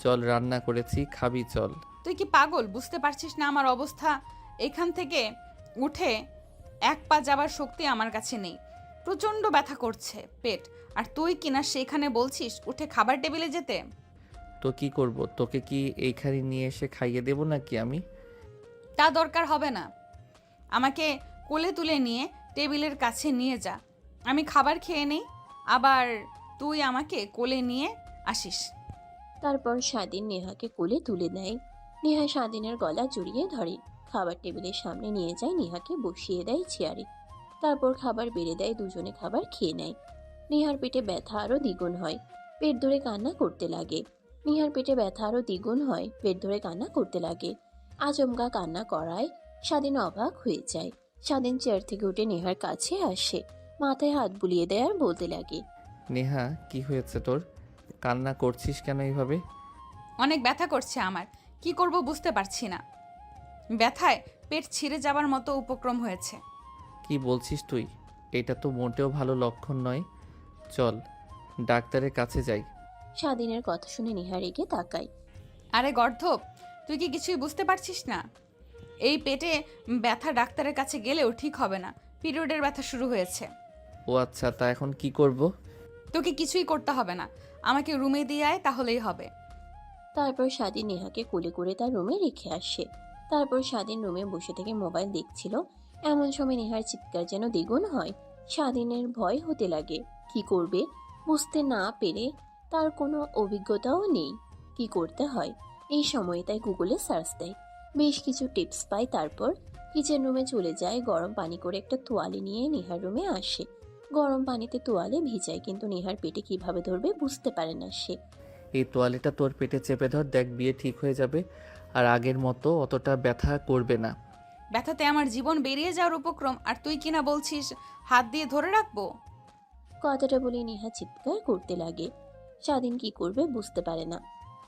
চল, রান্না করেছি, খাবি চল। তুই কি পাগল? বুঝতে পারছিস না আমার অবস্থা? এখান থেকে উঠে 1 পা যাবার শক্তি আমার কাছে নেই, প্রচণ্ড ব্যথা করছে পেট। আর তুই কিনা সেখানে বলছিস উঠে খাবার টেবিলে যেতে। তো কি করব? তোকে কি এইখানে নিয়ে এসে খাইয়ে দেব নাকি আমি? তা দরকার হবে না, আমাকে কোলে তুলে নিয়ে টেবিলের কাছে নিয়ে যা, আমি খাবার খেয়ে নেই, আবার তুই আমাকে কোলে নিয়ে আসিস। তারপর স্বাধীন নেহাকে কোলে তুলে নেয়। নেহা স্বাধীনের গলা জড়িয়ে ধরে, খাবার টেবিলের সামনে নিয়ে যায়, নেহাকে বসিয়ে দেয় চেয়ারে। তারপর খাবার বেড়ে দেয়, দুজনে খাবার খেয়ে নেয়। নেহার পেটে ব্যথা আরো দ্বিগুণ হয়, পেট ধরে কান্না করতে লাগে। নেহার পেটে ব্যথা আরো দ্বিগুণ হয়, পেট ধরে কান্না করতে লাগে। আচমকা কান্না করায় স্বাধীন অবাক হয়ে যায়। স্বাধীন চেয়ার থেকে উঠে নেহার কাছে আসে, মাথায় হাত বুলিয়ে দেয় আর বলতে লাগে, নেহা, কি হয়েছে তোর? কান্না করছিস কেন এইভাবে? অনেক ব্যথা করছে আমার, কি করব বুঝতে পারছি না। ব্যথায় পেট ছিঁড়ে যাবার মতো উপক্রম হয়েছে। কি বলছিস তুই? এটা তো মোটেও ভালো লক্ষণ নয়। চল ডাক্তারের কাছে যাই। স্বাধীনের কথা শুনে নেহা রেগে তাকায়। আরে গর্ধপ, তুই কি কিছুই বুঝতে পারছিস না? এই পেটে ব্যথা ডাক্তারের কাছে গেলেও ঠিক হবে না, পিরিয়ডের ব্যথা শুরু হয়েছে। ও আচ্ছা, তা এখন কি করব? তোকে কিছুই করতে হবে না, আমাকে রুমে দিয়ে আয়, তাহলেই হবে। তারপর স্বাধীন নেহাকে কোলে করে তার রুমে রেখে আসে। তারপর স্বাধীন রুমে বসে থেকে মোবাইল দেখছিল। এমন সময় নেহার চিৎকার যেন দ্বিগুণ হয়। স্বাধীনের ভয় হতে লাগে। কি করবে বুঝতে না পেরে, তার কোনো অভিজ্ঞতাও নেই কি করতে হয় এই সময়ে, তাই গুগলে সার্চ দেয়। বেশ কিছু টিপস পায়। তারপর কিচেন রুমে চলে যায়। গরম পানি করে একটা তোয়ালে নিয়ে নেহার রুমে আসে। গরম পানিতে তোয়ালে ভিজায়, কিন্তু নেহার পেটে কিভাবে ধরবে বুঝতে পারে না সে। এই তোয়ালেটা তোর পেটে চেপে ধর, দেখ বিয়ে ঠিক হয়ে যাবে আর আগের মতো অতটা ব্যথা করবে না। ব্যথাতে আমার জীবন বেরিয়ে যাওয়ার উপক্রম, আর তুই কিনা বলছিস হাত দিয়ে ধরে রাখবো। কথাটা বলে নেহা চিৎকার করতে লাগে। স্বাধীন কি করবে বুঝতে পারে না।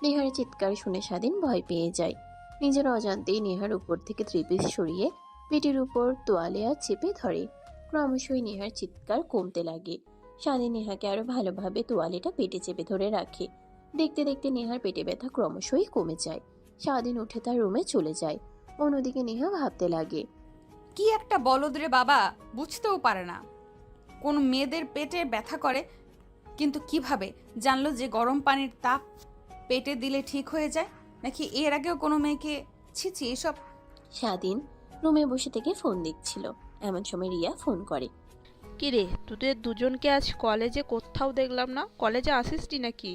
নেহার চিৎকার শুনে স্বাধীন ভয় পেয়ে যায়। নিজের অজান্তেই নেহার উপর থেকে ত্রিপিস সরিয়ে পেটের উপর তোয়ালে আর চেপে ধরে। ক্রমশই নেহার চিৎকার কমতে লাগে। স্বাধীন নেহাকে আরো ভালোভাবে তোয়ালেটা পেটে চেপে ধরে রাখে। দেখতে দেখতে নেহার পেটে ব্যথা ক্রমশই কমে যায়। স্বাধীন উঠে তার রুমে চলে যায়। অন্যদিকে নেহা ভাবতে লাগে, কি একটা বলদ রে বাবা, বুঝতেও পারে না কোন মেয়েদের পেটে ব্যথা করে, কিন্তু কিভাবে জানলো যে গরম পানির তাপ পেটে দিলে ঠিক হয়ে যায়? নাকি এর আগেও কোনো মেয়েকে ছিছি এসব। স্বাধীন রুমে বসে থেকে ফোন দেখছিল। এমন সময় রিয়া ফোন করে। কিরে, তোদের দুজনকে আজ কলেজে কোথাও দেখলাম না। কলেজে আসিসটি নাকি?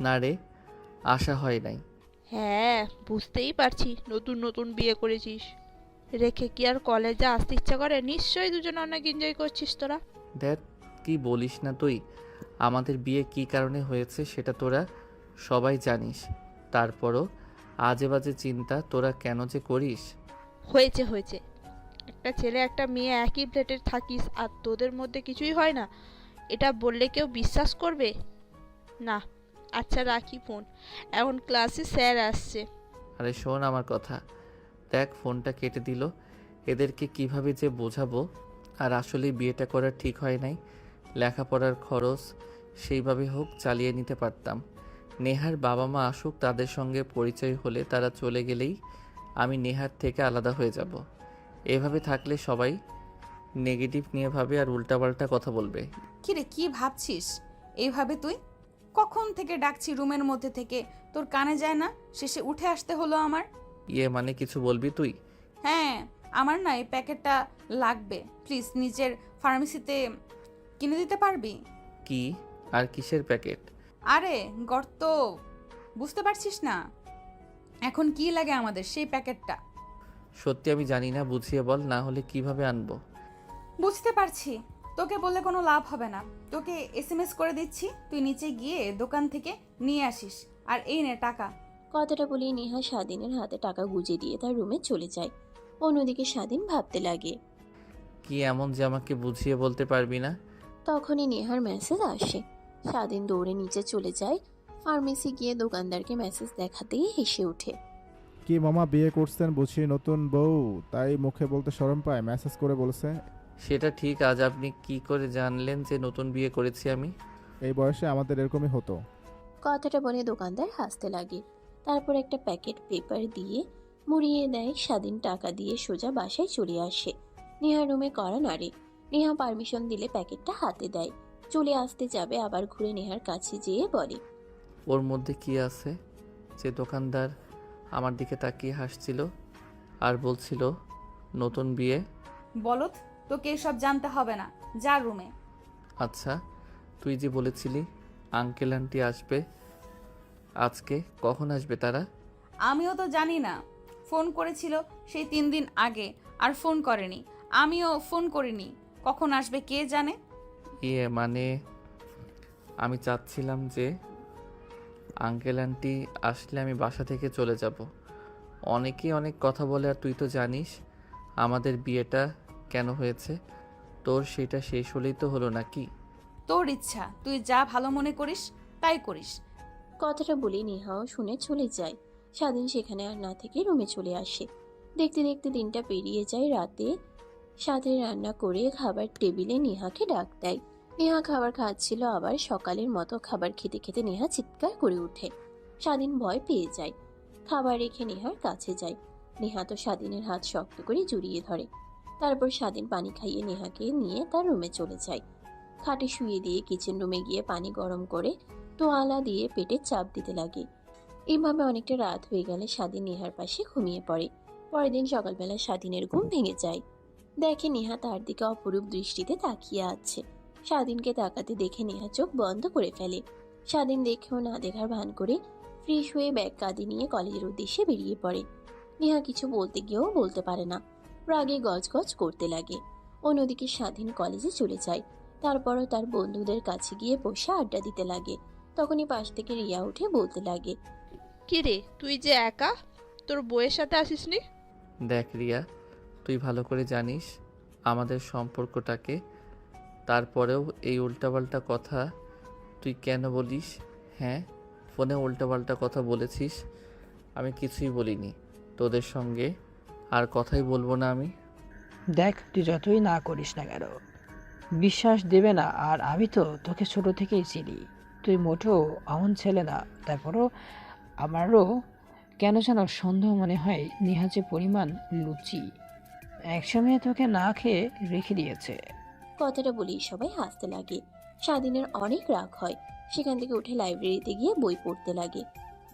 না রে, আশা হয় নাই। হ্যাঁ, বুঝতেই পারছি নতুন নতুন বিয়ে করেছিস। রেখে কি আর কলেজে আসতে ইচ্ছা করে? নিশ্চয়ই দুজন অনেক এনজয় করছিস তোরা। দেখ, কি বলিস না তুই। আমাদের বিয়ে কি কারণে হয়েছে সেটা তোরা সবাই জানিস। তারপরও আজে বাজে চিন্তা তোরা কেন যে করিস। হয়েছে হয়েছে, একটা ছেলে একটা মেয়ে একই ফ্ল্যাটে থাকিস আর তোদের মধ্যে কিছুই হয় না, এটা বললে কেউ বিশ্বাস করবে না। আচ্ছা রাখি ফোন, এখন ক্লাসে স্যার আসছে। আরে শোন আমার কথা। দেখ, ফোনটা কেটে দিল। এদেরকে কিভাবে যে বোঝাবো। আর আসলে বিয়েটা করা ঠিক হয় নাই। লেখাপড়ার খরচ সেইভাবে হোক চালিয়ে নিতে পারতাম। নেহার বাবা মা আসুক, তাদের সঙ্গে পরিচয় হলে তারা চলে গেলেই আমি নেহার থেকে আলাদা হয়ে যাব। এভাবে থাকলে সবাই নেগেটিভ নিয়ে ভাবে আর উল্টাপাল্টা কথা বলবে। কিরে, কি ভাবছিস এইভাবে তুই? কখন থেকে ডাকছি রুমের মধ্যে থেকে, তোর কানে যায় না? শেষে উঠে আসতে হলো আমার। মানে কিছু বলবি তুই? হ্যাঁ, আমার না এই প্যাকেটটা লাগবে, প্লিজ নিজের ফার্মেসিতে কিনে দিতে পারবি? কি আর কিসের প্যাকেট? আরে গর্ত, বুঝতে পারছিস না এখন কি লাগে আমাদের সেই প্যাকেটটা? সত্যি আমি জানি না, বুঝিয়ে বল, না হলে কিভাবে আনবো। বুঝতে পারছি, তোকে বললে কোনো লাভ হবে না। তোকে এসএমএস করে দিচ্ছি, তুই নিচে গিয়ে দোকান থেকে নিয়ে আসিস। আর এই নে টাকা। কথাটা বলে নেহা স্বাধীনের হাতে টাকা গুজে দিয়ে তার রুমে চলে যায়। অন্যদিকে স্বাধীন ভাবতে লাগে। কি এমন যে আমাকে বুঝিয়ে বলতে পারবি না? তখনই নেহার মেসেজ আসে। স্বাধীন দৌড়ে নিচে চলে যায়। ফার্মেসি গিয়ে দোকানদারকে মেসেজ দেখাতেই হেসে ওঠে। কি মামা বিয়ে করছেন বুঝি নতুন বউ, তাই মুখে বলতে শরম পায়, মেসেজ করে বলছে। সেটা ঠিক, আজ আপনি কি করে জানলেন যে নতুন বিয়ে করেছি আমি? এই বয়সে আমাদের এরকমই হতো। কথাটা বলে দোকানদার হাসতে লাগে। তারপর একটা প্যাকেট পেপার দিয়ে মুড়িয়ে দেয়। স্বাধীন টাকা দিয়ে সোজা বাসায় চলে আসে। নেহা রুমে কড়া নাড়ে। নেহা পারমিশন দিলে প্যাকেটটা হাতে দেয়। চলে আসতে যাবে, আবার ঘুরে নেহার কাছে যেয়ে বলে, ওর মধ্যে কি আছে যে দোকানদার আমার দিকে তাকিয়ে হাসছিল আর বলছিল নতুন বিয়ে? বলত, তোকে এসব জানতে হবে না, যা রুমে। আচ্ছা, তুই যে বলেছিলি আঙ্কেল আন্টি আসবে আজকে, কখন আসবে তারা? আমিও তো জানি না, ফোন করেছিল সেই 3 দিন আগে, আর ফোন করেনি। আমিও ফোন করিনি, কখন আসবে কে জানে। মানে আমি চাচ্ছিলাম যে আঙ্কেল আন্টি আসলে আমি বাসা থেকে চলে যাব। অনেকেই অনেক কথা বলে, আর তুই তো জানিস আমাদের বিয়েটা কেন হয়েছে। তোর সেটা শেষ হলেই তো হলো নাকি? তোর ইচ্ছা, তুই যা ভালো মনে করিস তাই করিস। কথাটা বলে নেহাও শুনে চলে যায়। স্বাধীন সেখানে আর না থেকে রুমে চলে আসে। দেখতে দেখতে দিনটা পেরিয়ে যায়। রাতে স্বাধীন রান্না করে খাবার টেবিলে নেহাকে ডাক দেয়। নেহা খাবার খাচ্ছিল, আবার সকালের মতো খাবার খেতে খেতে নেহা চিৎকার করে ওঠে। স্বাধীন ভয় পেয়ে যায়। খাবার রেখে নেহার কাছে যায়। নেহা তো স্বাধীনের হাত শক্ত করে জড়িয়ে ধরে। তারপর স্বাধীন পানি খাইয়ে নেহাকে নিয়ে তার রুমে চলে যায়। খাটে শুয়ে দিয়ে কিচেন রুমে গিয়ে পানি গরম করে তোয়ালা দিয়ে পেটে চাপ দিতে লাগে। এইভাবে অনেকটা রাত হয়ে গেলে স্বাধীন নেহার পাশে ঘুমিয়ে পড়ে। পরের দিন সকালবেলা স্বাধীনের ঘুম ভেঙে যায়। দেখে নেহা তার দিকে অপরূপ দৃষ্টিতে তাকিয়ে আছে। স্বাধীনকে তাকাতে দেখে নেহা চোখ বন্ধ করে ফেলে। স্বাধীন দেখেও না দেখার ভান করে ফ্রেশ হয়ে ব্যাগ কাঁধে নিয়ে কলেজের উদ্দেশ্যে বেরিয়ে পড়ে। নেহা কিছু বলতে গিয়েও বলতে পারে না, রাগে গজগজ করতে লাগে। অন্যদিকে স্বাধীন কলেজে চলে যায়। তারপরও তার বন্ধুদের কাছে গিয়ে বসে আড্ডা দিতে লাগে। তখনই পাশ থেকে রিয়া উঠে বলতে লাগে, কি রে, তুই যে একা, তোর বউয়ের সাথে আসিসনি? দেখ রিয়া, তুই ভালো করে জানিস আমাদের সম্পর্কটাকে, তারপরেও এই উল্টাপাল্টা কথা তুই কেন বলিস? হ্যাঁ, ফোনে উল্টাপাল্টা কথা বলেছিস, আমি কিছুই বলিনি। তোদের সঙ্গে আর কথাই বলবো না আমি। দেখ, তুই যতই না করিস না কেন, বিশ্বাস দেবে না। আর আমি তো তোকে ছোট থেকেই চিনি, তুই মোটেও এমন ছেলে না। তারপরও আমারও কেন যেন সন্দেহ মনে হয় নেহা যে পরিমাণ লুচি, একসময় তোকে না খেয়ে রেখে দিয়েছে। কথাটা বলেই সবাই হাসতে লাগে। স্বাধীনের অনেক রাগ হয়। সেখান থেকে উঠে লাইব্রেরিতে গিয়ে বই পড়তে লাগে।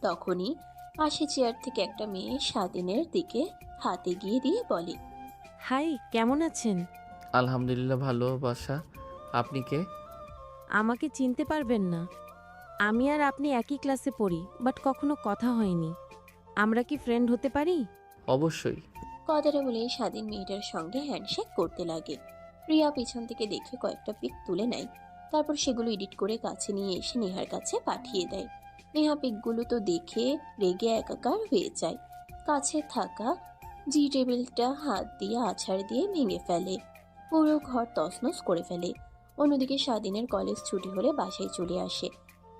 তখনই পাশে চেয়ার থেকে একটা মেয়ে স্বাধীনের দিকে হাতে গিয়ে দিয়ে বলে, হাই, কেমন আছেন? আলহামদুলিল্লাহ, ভালো। বাসা, আপনি কে? আমাকে চিনতে পারবেন না। আমি আর আপনি একই ক্লাসে পড়ি, বাট কখনো কথা হয়নি। আমরা কি ফ্রেন্ড হতে পারি? অবশ্যই। কথাটা বলেই স্বাধীন মেয়েটার সঙ্গে হ্যান্ডশেক করতে লাগে। রিয়া পিছন থেকে দেখে কয়েকটা পিক তুলে নেয়। তারপর সেগুলো এডিট করে কাছে নিয়ে এসে নেহার কাছে পাঠিয়ে দেয়। নেহা পিকগুলো তো দেখে রেগে একাকার হয়ে যায়। কাছে থাকা জি টেবিলটা হাত দিয়ে আছাড় দিয়ে ভেঙে ফেলে। পুরো ঘর তছনছ করে ফেলে। অন্যদিকে স্বাধীনের কলেজ ছুটি হলে বাসায় চলে আসে।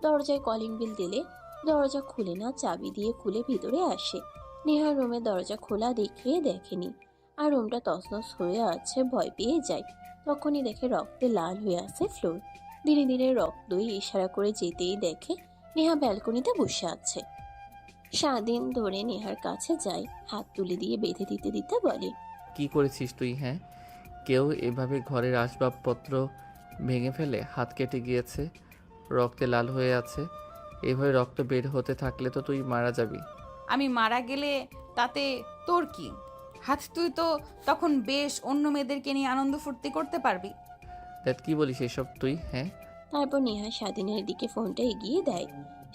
দরজায় কলিং বেল দিলে দরজা খুলে না, চাবি দিয়ে খুলে ভিতরে আসে। নেহার রুমে দরজা খোলা দেখে দেখেনি, আর রুমটা তছনছ হয়ে আছে, ভয় পেয়ে যায়। তখনই দেখে রক্তে লাল হয়ে আছে ফ্লোর। ধীরে ধীরে রক্তই ইশারা করে যেতেই দেখে নেহা ব্যালকনিতে বসে আছে। স্বাধীন ধরে নেহার কাছে যায়, হাত তুলে দিয়ে বেঁধে দিতে দিতে বলে, কি করেছিস তুই? হ্যাঁ, কেউ এভাবে ঘরের আসবাবপত্র ভেঙে ফেলে? হাত কেটে গিয়েছে, রক্তে লাল হয়ে আছে। এভাবে রক্ত বের হতে থাকলে তো তুই মারা যাবি। আমি মারা গেলে তাতে তোর কি? হাত তুই তো তখন বেশ অন্য মেয়েদেরকে নিয়ে আনন্দ ফুর্তি করতে পারবি। দেখ, কি বলিস এসব তুই? হ্যাঁ, তারপর নেহা স্বাধীনের দিকে ফোনটা এগিয়ে দেয়।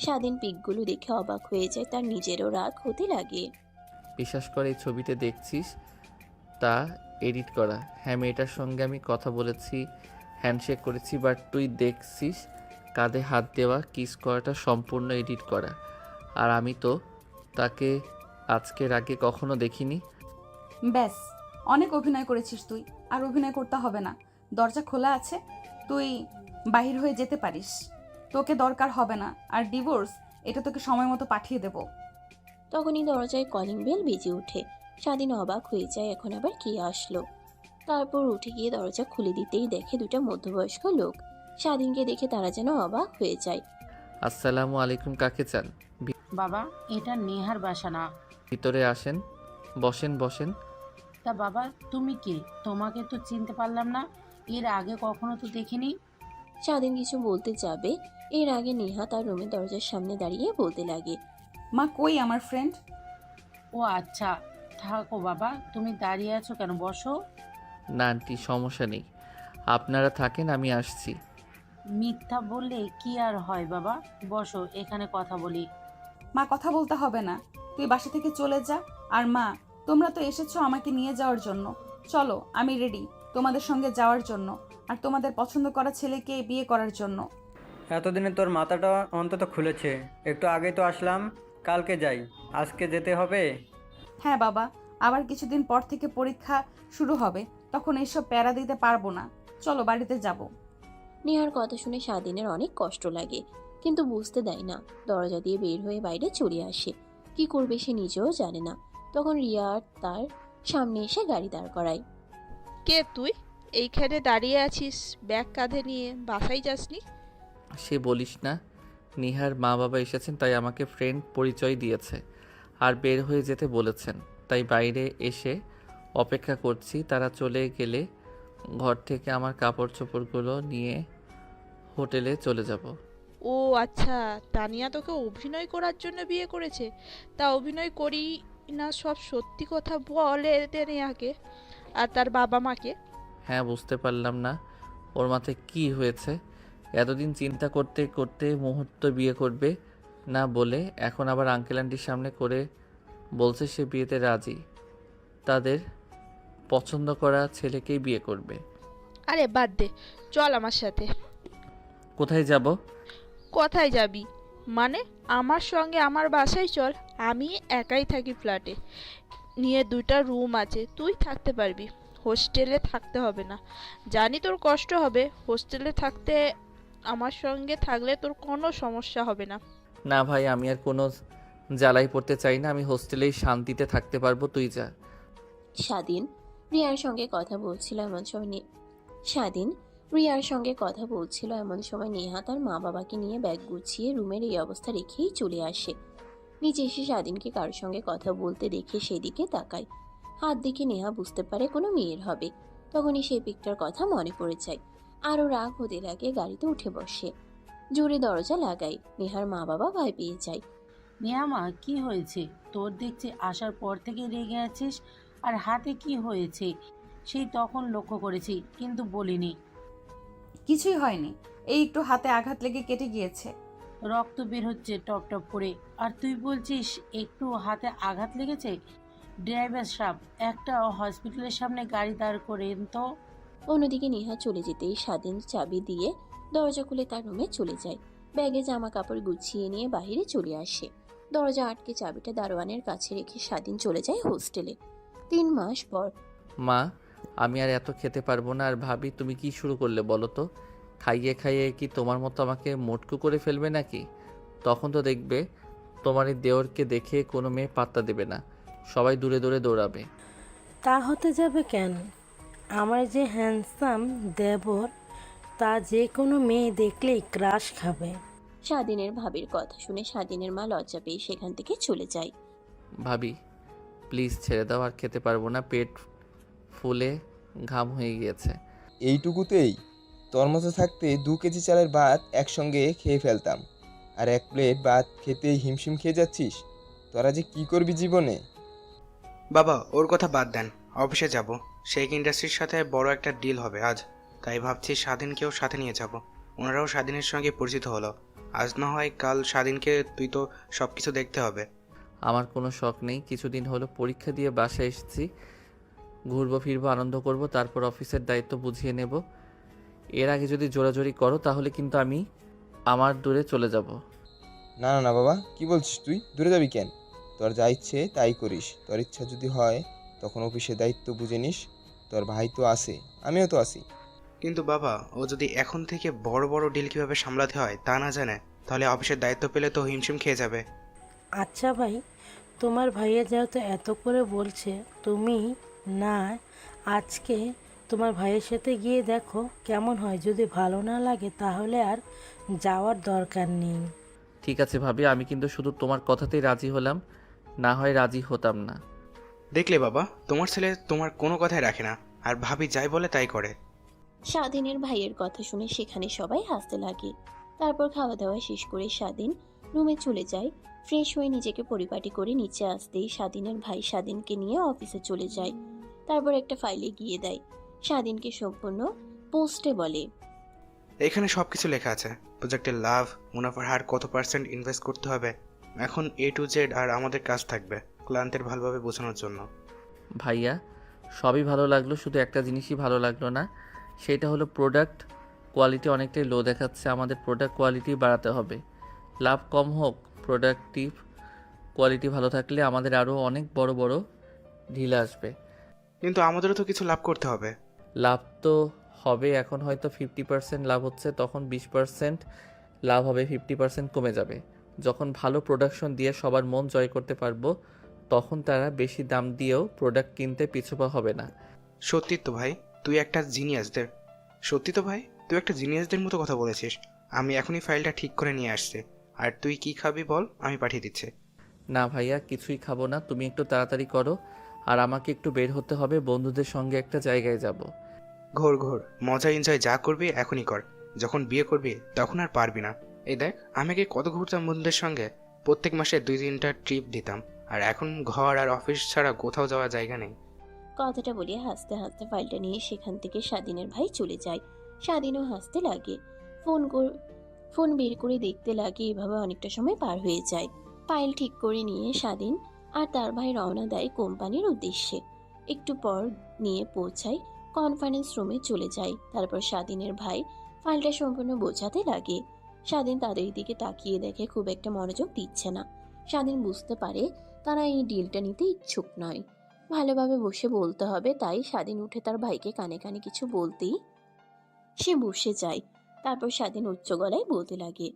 স্বাধীন পিকগুলো দেখে অবাক হয়ে যায়, তার নিজেরও রাগ হতে লাগে। বিশ্বাস করে এই ছবিতে দেখছিস তা এডিট করা। হ্যাঁ, মেয়েটার সঙ্গে আমি কথা বলেছি, হ্যান্ডশেক করেছি, বাট তুই দেখছিস কাঁধে হাত দেওয়া, কিস করাটা সম্পূর্ণ এডিট করা। আর আমি তো তাকে আজকের আগে কখনো দেখিনি। ব্যাস, অনেক অভিনয় করেছিস তুই, আর অভিনয় করতে হবে না। দরজা খোলা আছে, তুই বাহির হয়ে যেতে পারিস। তোকে দরকার হবে না। আর ডিভোর্স, এটা তোকে সময় মতো পাঠিয়ে দেব। তখনই দরজায় কলিং বেল বেজে ওঠে। স্বাধীন অবাক হয়ে যায়, এখন আবার কে আসলো। তারপর উঠে গিয়ে দরজা খুলে দিতেই দেখে দুটা মধ্যবয়স্ক লোক। স্বাধীনকে দেখে তারা যেন অবাক হয়ে যায়। আসসালামু আলাইকুম, কাকে চান? বাবা, এটা নেহার বাসা না। ভিতরে আসেন, বসেন বসেন। তা বাবা, তুমি কে? তোমাকে তো চিনতে পারলাম না, এর আগে কখনো তো দেখিনি। স্বাধীন কিছু বলতে যাবে, এর আগে নেহা তার রুমের দরজার সামনে দাঁড়িয়ে বলতে লাগে, মা কই আমার ফ্রেন্ড? ও আচ্ছা, থাকো বাবা, তুমি দাঁড়িয়ে আছো কেন? বসো। না আন্টি, সমস্যা নেই, আপনারা থাকেন, আমি আসছি। মিথ্যা বললে কি আর হয় বাবা, বসো, এখানে কথা বলি। মা, কথা বলতে হবে না, তুই বাসা থেকে চলে যা। আর মা, তোমরা তো এসেছো আমাকে নিয়ে যাওয়ার জন্য, চলো, আমি রেডি তোমাদের সঙ্গে যাওয়ার জন্য, আর তোমাদের পছন্দ করা ছেলেকে বিয়ে করার জন্য। এতদিনে তোর মাথাটা অন্তত খুলেছে। একটু আগে তো আসলাম, কালকে যাই, আজকে যেতে হবে? হ্যাঁ বাবা, আবার কিছুদিন পর থেকে পরীক্ষা শুরু হবে, তখন এইসব প্যারা দিতে পারবো না, চলো বাড়িতে যাব। নেহার কথা শুনে স্বাধীনের অনেক কষ্ট লাগে, কিন্তু বুঝতে দেয় না। দরজা দিয়ে বের হয়ে বাইরে চলে আসে। কি করবে সে নিজেও জানে না। তখন রিয়া তার সামনে এসে গাড়ি দাঁড় করায়। কে তুই? এইখানে দাঁড়িয়ে আছিস ব্যাগ কাঁধে নিয়ে, বাসায় যাসনি? সে বলিস না, নিহার মা বাবা এসেছেন, তাই আমাকে ফ্রেন্ড পরিচয় দিয়েছে আর বের হয়ে যেতে বলেছেন, তাই বাইরে এসে অপেক্ষা করছি। তারা চলে গেলে ঘর থেকে আমার কাপড় চোপড়গুলো নিয়ে হোটেলে চলে যাব। ও আচ্ছা, তানিয়া তোকে অভিনয় করার জন্য বিয়ে করেছে? তা অভিনয় না সব সত্যি কথা বলে নেহাকে আর তার বাবা মাকে। হ্যাঁ, বুঝতে পারলাম না ওর মাথায় কী হয়েছে। এতদিন চিন্তা করতে করতে মুহূর্ত বিয়ে করবে না বলে এখন আবার আঙ্কেল আন্টির সামনে করে বলছে সে বিয়েতে রাজি, তাদের পছন্দ করা ছেলেকেই বিয়ে করবে। আরে বাদ দে, চল আমার সাথে। কোথায় যাব? কোথায় যাবি মানে? আমার সঙ্গে আমার বাসায় চল। আমি একাই থাকি ফ্ল্যাটে, নিয়ে 2টা রুম আছে, তুই থাকতে পারবি। হোস্টেলে থাকতে হবে না, জানি তোর কষ্ট হবে। হোস্টেলে থাকতে আমার সঙ্গে থাকলে তোর কোনো সমস্যা হবে না। না ভাই, আমি আর কোনো জ্বালাই পড়তে চাই না, আমি হোস্টেলেই শান্তিতে থাকতে পারবো, তুই যা। স্বাধীন রিয়ার সঙ্গে কথা বলছিল এমন সময় স্বাধীন রিয়ার সঙ্গে কথা বলছিল এমন সময় নেহা তার মা বাবাকে নিয়ে ব্যাগ গুছিয়ে রুমের এই অবস্থা রেখেই চলে আসে। নিচে এসে স্বাধীনকে কারোর সঙ্গে কথা বলতে দেখে সেদিকে তাকায়। হাত দেখে নেহা বুঝতে পারে কোনো মেয়ের হবে। তখনই সেই পিকটার কথা মনে পড়ে যায়। আরও রাগ হতে লাগে, গাড়িতে উঠে বসে। জোরে দরজা লাগায়। নেহার মা বাবা ভয় পেয়ে যায়। নেহামা কি হয়েছে তোর? দেখছি আসার পর থেকে রেগে আছিস। আর হাতে কি হয়েছে? সেই তখন লক্ষ্য করেছি কিন্তু বলিনি। কিছুই হয়নি, এই একটু হাতে আঘাত লেগে কেটে গিয়েছে। রক্ত বের হচ্ছে টপ টপ করে, আর তুই বলছিস একটু হাতে আঘাত লেগেছে? ড্রাইভার সাহেব, একটা হসপিটালের সামনে গাড়ি দাঁড় করেন তো। অন্যদিকে নেহা চলে যেতেই স্বাধীন চাবি দিয়ে দরজা খুলে তার রুমে চলে যায়। ব্যাগে জামা কাপড় গুছিয়ে নিয়ে বাইরে চলে আসে। দরজা আটকে চাবিটা দারোয়ানের কাছে রেখে স্বাধীন চলে যায় হোস্টেলে। 3 মাস পর। মা, আমি আর এত খেতে পারবো না। আর ভাবি, তুমি কি শুরু করলে বলো তো? খাইয়ে খাইয়ে কি তোমার মতো আমাকে মোটকু করে ফেলবে নাকি? তখন তো দেখবে তোমার এই দেওরকে দেখে কোনো মেয়ে পাত্তা দেবে না, সবাই দূরে দূরে দৌড়াবে। তা হতে যাবে কেন? আমার যে হ্যান্ডসাম দেবর, তা যে কোনো মেয়ে দেখলেই ক্রাশ খাবে। স্বাধীনের ভাবির কথা শুনে স্বাধীনের মা লজ্জা পেয়ে সেখান থেকে চলে যায়। ভাবি প্লিজ ছেড়ে দাও, আর খেতে পারবো না, পেট ফুলে ঘাম হয়ে গিয়েছে। এইটুকুতেই? তোর মতো থাকতে 2 কেজি চালের ভাত একসঙ্গে খেয়ে ফেলতাম, আর 1 প্লেট ভাত খেতেই হিমশিম খেয়ে যাচ্ছিস। তোরা যে কি করবি জীবনে? বাবা ওর কথা বাদ দেন, অফিসে যাব। শেখ ইন্ডাস্ট্রির সাথে বড় একটা ডিল হবে আজ, তাই ভাবছি স্বাধীনকেও সাথে নিয়ে যাব। ওনারাও স্বাধীনের সঙ্গে পরিচিত হলো। আজ না হয় কাল স্বাধীনকে তুই তো সব কিছু দেখতে হবে। আমার কোনো শখ নেই, কিছুদিন হলো পরীক্ষা দিয়ে বাসায় এসেছি, ঘুরবো ফিরবো আনন্দ করব, তারপর অফিসের দায়িত্ব বুঝিয়ে নেব। এর আগে যদি জোরাজোরি করো তাহলে কিন্তু আমি আমার দূরে চলে যাব। না না না বাবা, কি বলছিস তুই? দূরে যাবি কেন? তোর যা ইচ্ছে তাই করিস। তোর ইচ্ছা যদি হয় তখন অফিসের দায়িত্ব বুঝে নিস। তোর ভাই তো আছে, আমিও তো আছি। কিন্তু বাবা ও যদি এখন থেকে বড় বড় ডিল কীভাবে সামলাতে হয় তা না জানে, তাহলে অফিসের দায়িত্ব পেলে তো হিমশিম খেয়ে যাবে। আচ্ছা ভাই, তোমার ভাইয়া যেহেতু এত করে বলছে, তুমি না আজকে তোমার ভাইয়ের সাথে গিয়ে দেখো কেমন হয়। যদি ভালো না লাগে তাহলে আর যাওয়ার দরকার নেই। ঠিক আছে ভাবি, আমি কিন্তু শুধু তোমার কথাতেই রাজি হলাম, না হয় রাজি হতাম না। দেখলে বাবা, তোমার ছেলে তোমার কোনো কথাই রাখে না, আর ভাবি যাই বলে তাই করে। স্বাধীনের ভাইয়ের কথা শুনে সেখানে সবাই হাসতে লাগে। তারপর খাওয়া দাওয়া শেষ করে স্বাধীন রুমে চলে যায়। ফ্রেশ হয়ে নিজেকে পরিপাটি করে নিচে আসতেই স্বাধীনের ভাই স্বাধীনকে নিয়ে অফিসে চলে যায়। তারপর একটা ফাইলে গিয়ে দেয়। স্বাধীনকে সম্পূর্ণ পোস্টে বলে, এখানে সব কিছু লেখা আছে। প্রজেক্টের লাভ, মুনাফার হার, কত পার্সেন্ট ইনভেস্ট করতে হবে। এখন A to Z আর আমাদের কাজ থাকবে ক্লায়েন্টের ভালোভাবে বোঝানোর জন্য। ভাইয়া সবই ভালো লাগলো, শুধু একটা জিনিসই ভালো লাগলো না, সেটা হলো প্রোডাক্ট কোয়ালিটি অনেকটাই লো দেখাচ্ছে। আমাদের প্রোডাক্ট কোয়ালিটি বাড়াতে হবে। লাভ কম হোক, প্রোডাক্টিভ কোয়ালিটি ভালো থাকলে আমাদের আরও অনেক বড় বড় ঢিল আসবে। কিন্তু আমাদেরও তো কিছু লাভ করতে হবে। লাভ তো হবে, এখন হয়তো 50% লাভ হচ্ছে, তখন 20% লাভ হবে, 50% কমে যাবে। যখন ভালো প্রোডাকশন দিয়ে সবার মন জয় করতে পারবো, তখন তারা বেশি দাম দিয়েও প্রোডাক্ট কিনতে পিছপা হবে না। সত্যি তো ভাই, তুই একটা জিনিয়াসদের মতো কথা বলেছিস। আমি এখনই ফাইলটা ঠিক করে নিয়ে আসছি। আর তুই কি খাবি বল, আমি পাঠিয়ে দিচ্ছি। না ভাইয়া, কিছুই খাবো না, তুমি একটু তাড়াতাড়ি করো। আর আমাকে একটু বের হতে হবে, বন্ধুদের সঙ্গে একটা জায়গায় যাব। ঘোর ঘোর, মজা এনজয় যা করবি এখনই কর। যখন বিয়ে করবি তখন আর পারবি না। এই দেখ, আমি আগে কত ঘুরতাম বন্ধুদের সঙ্গে। প্রত্যেক মাসে 2-3টা ট্রিপ দিতাম। আর এখন ঘর আর অফিস ছাড়া কোথাও যাওয়ার জায়গা নেই। কথাটা বলে হাসতে হাসতে ফাইলটা নিয়ে সেখান থেকে স্বাধীনের ভাই চলে যায়। স্বাধীনও হাসতে লাগে। ফোন বের করে দেখতে লাগে। এভাবে অনেকটা সময় পার হয়ে যায়। ফাইল ঠিক করে নিয়ে স্বাধীন আর তার ভাই রওনা দেয় কোম্পানির উদ্দেশ্যে। একটু পর নিয়ে পৌঁছায় কনফারেন্স রুমে চলে যায়। তারপর স্বাধীনের ভাই ফাইলটা সম্পূর্ণ বোঝাতে লাগে। স্বাধীন তাদের দিকে তাকিয়ে দেখে খুব একটা মনোযোগ দিচ্ছে না। স্বাধীন বুঝতে পারে তারা এই ডিলটা নিতে ইচ্ছুক নয়। ভালোভাবে বসে বলতে হবে, তাই স্বাধীন উঠে তার ভাইকে কানে কানে কিছু বলতেই সে বসে যায়। তারপর স্বাধীন উচ্চ গলায় বলতে লাগে।